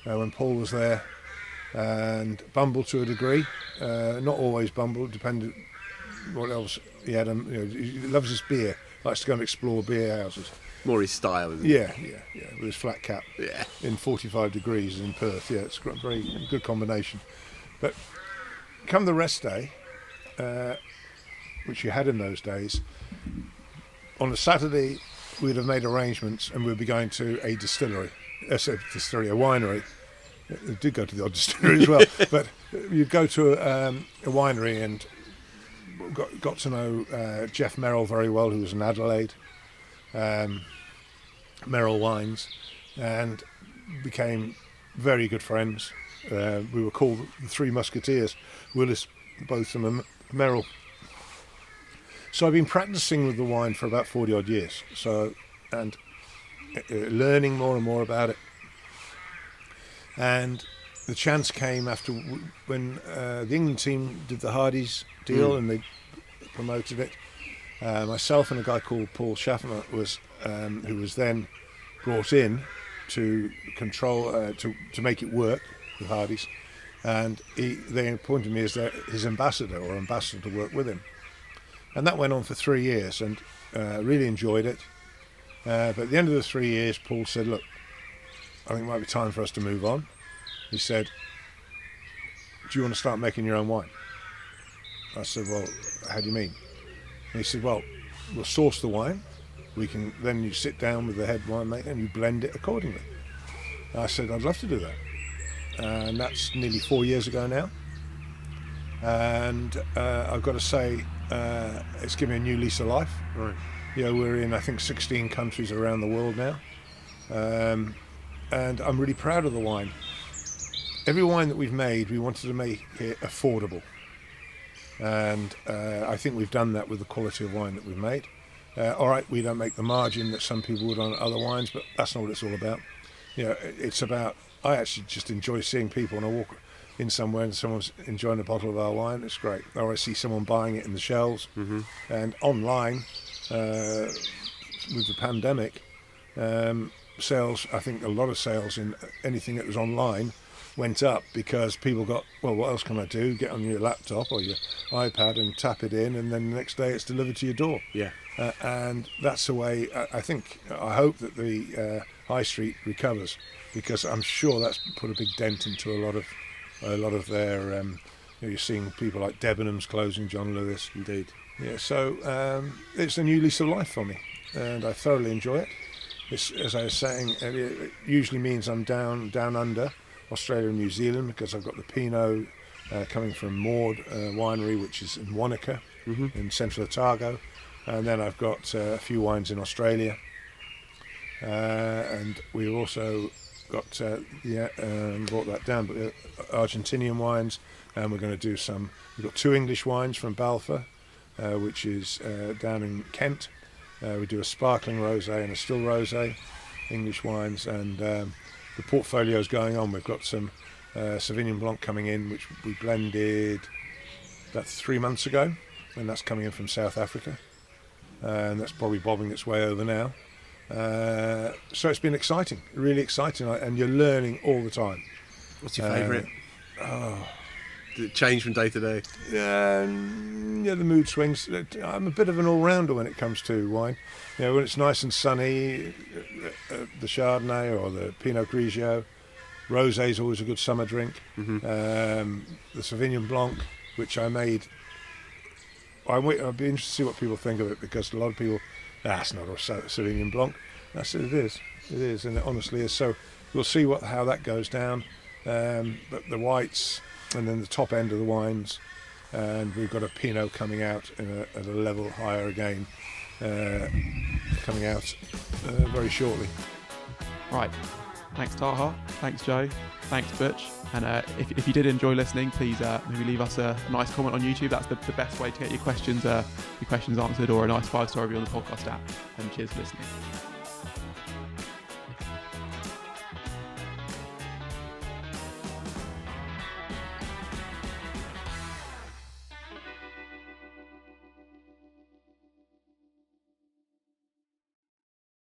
when Paul was there, and Bumble to a degree, not always Bumble, depended what else he had. He loves his beer, likes to go and explore beer houses. More his style, isn't it? Yeah, with his flat cap. Yeah. In 45 degrees in Perth. Yeah, it's a very good combination. But come the rest day, which you had in those days, on a Saturday we'd have made arrangements and we'd be going to a distillery, a winery. It did go to the odd distillery as well, but you'd go to a winery, and got to know Jeff Merrill very well, who was in Adelaide, Merrill Wines, and became very good friends. We were called the Three Musketeers, Willis, Botham and Merrill. So I've been practicing with the wine for about 40 odd years, and learning more and more about it. And the chance came after when the England team did the Hardy's deal and they promoted it. Myself and a guy called Paul Schaffner who was then brought in to control to make it work with Hardy's, and they appointed me as his ambassador to work with him, and that went on for 3 years, and really enjoyed it. But at the end of the 3 years, Paul said, "Look, I think it might be time for us to move on." He said, "Do you want to start making your own wine?" I said, "Well, how do you mean?" And he said, "Well, we'll source the wine. Then you sit down with the head winemaker and you blend it accordingly." And I said, "I'd love to do that." And that's nearly 4 years ago now. And I've got to say, it's given me a new lease of life. Right. We're in, I think, 16 countries around the world now. And I'm really proud of the wine. Every wine that we've made, we wanted to make it affordable. And I think we've done that with the quality of wine that we've made. All right, we don't make the margin that some people would on other wines, but that's not what it's all about. It's about, I actually just enjoy seeing people when I walk in somewhere and someone's enjoying a bottle of our wine. It's great. Or I see someone buying it in the shelves. Mm-hmm. And online, with the pandemic, sales, I think a lot of sales in anything that was online went up because people got, well, what else can I do? Get on your laptop or your iPad and tap it in, and then the next day it's delivered to your door. Yeah. And that's the way I hope that the high street recovers, because I'm sure that's put a big dent into a lot of their. You're seeing people like Debenhams closing, John Lewis. Indeed. Yeah. So it's a new lease of life for me, and I thoroughly enjoy it. It's, as I was saying, it usually means I'm down under Australia and New Zealand, because I've got the Pinot coming from Maud Winery, which is in Wanaka, in central Otago, and then I've got a few wines in Australia, and we've also got brought that down, but Argentinian wines, and we're going to do some. We've got 2 English wines from Balfour, which is down in Kent. We do a sparkling rosé and a still rosé, English wines, and the portfolio's going on. We've got some Sauvignon Blanc coming in, which we blended about 3 months ago, and that's coming in from South Africa, and that's probably bobbing its way over now. So it's been exciting, really exciting, and you're learning all the time. What's your favourite? Did it change from day to day? the mood swings. I'm a bit of an all-rounder when it comes to wine. When it's nice and sunny, the Chardonnay or the Pinot Grigio, Rosé is always a good summer drink. Mm-hmm. The Sauvignon Blanc, which I made. I'd be interested to see what people think of it, because a lot of people, that's not a Sauvignon Blanc. That's it is. It is, and it honestly is. So we'll see how that goes down. But the whites, and then the top end of the wines, and we've got a Pinot coming out at a level higher again, coming out very shortly. Right. Thanks, Taha. Thanks, Joe. Thanks, Butch. And if you did enjoy listening, please maybe leave us a nice comment on YouTube. That's the best way to get your questions answered, or a nice 5-star review on the podcast app. And cheers for listening.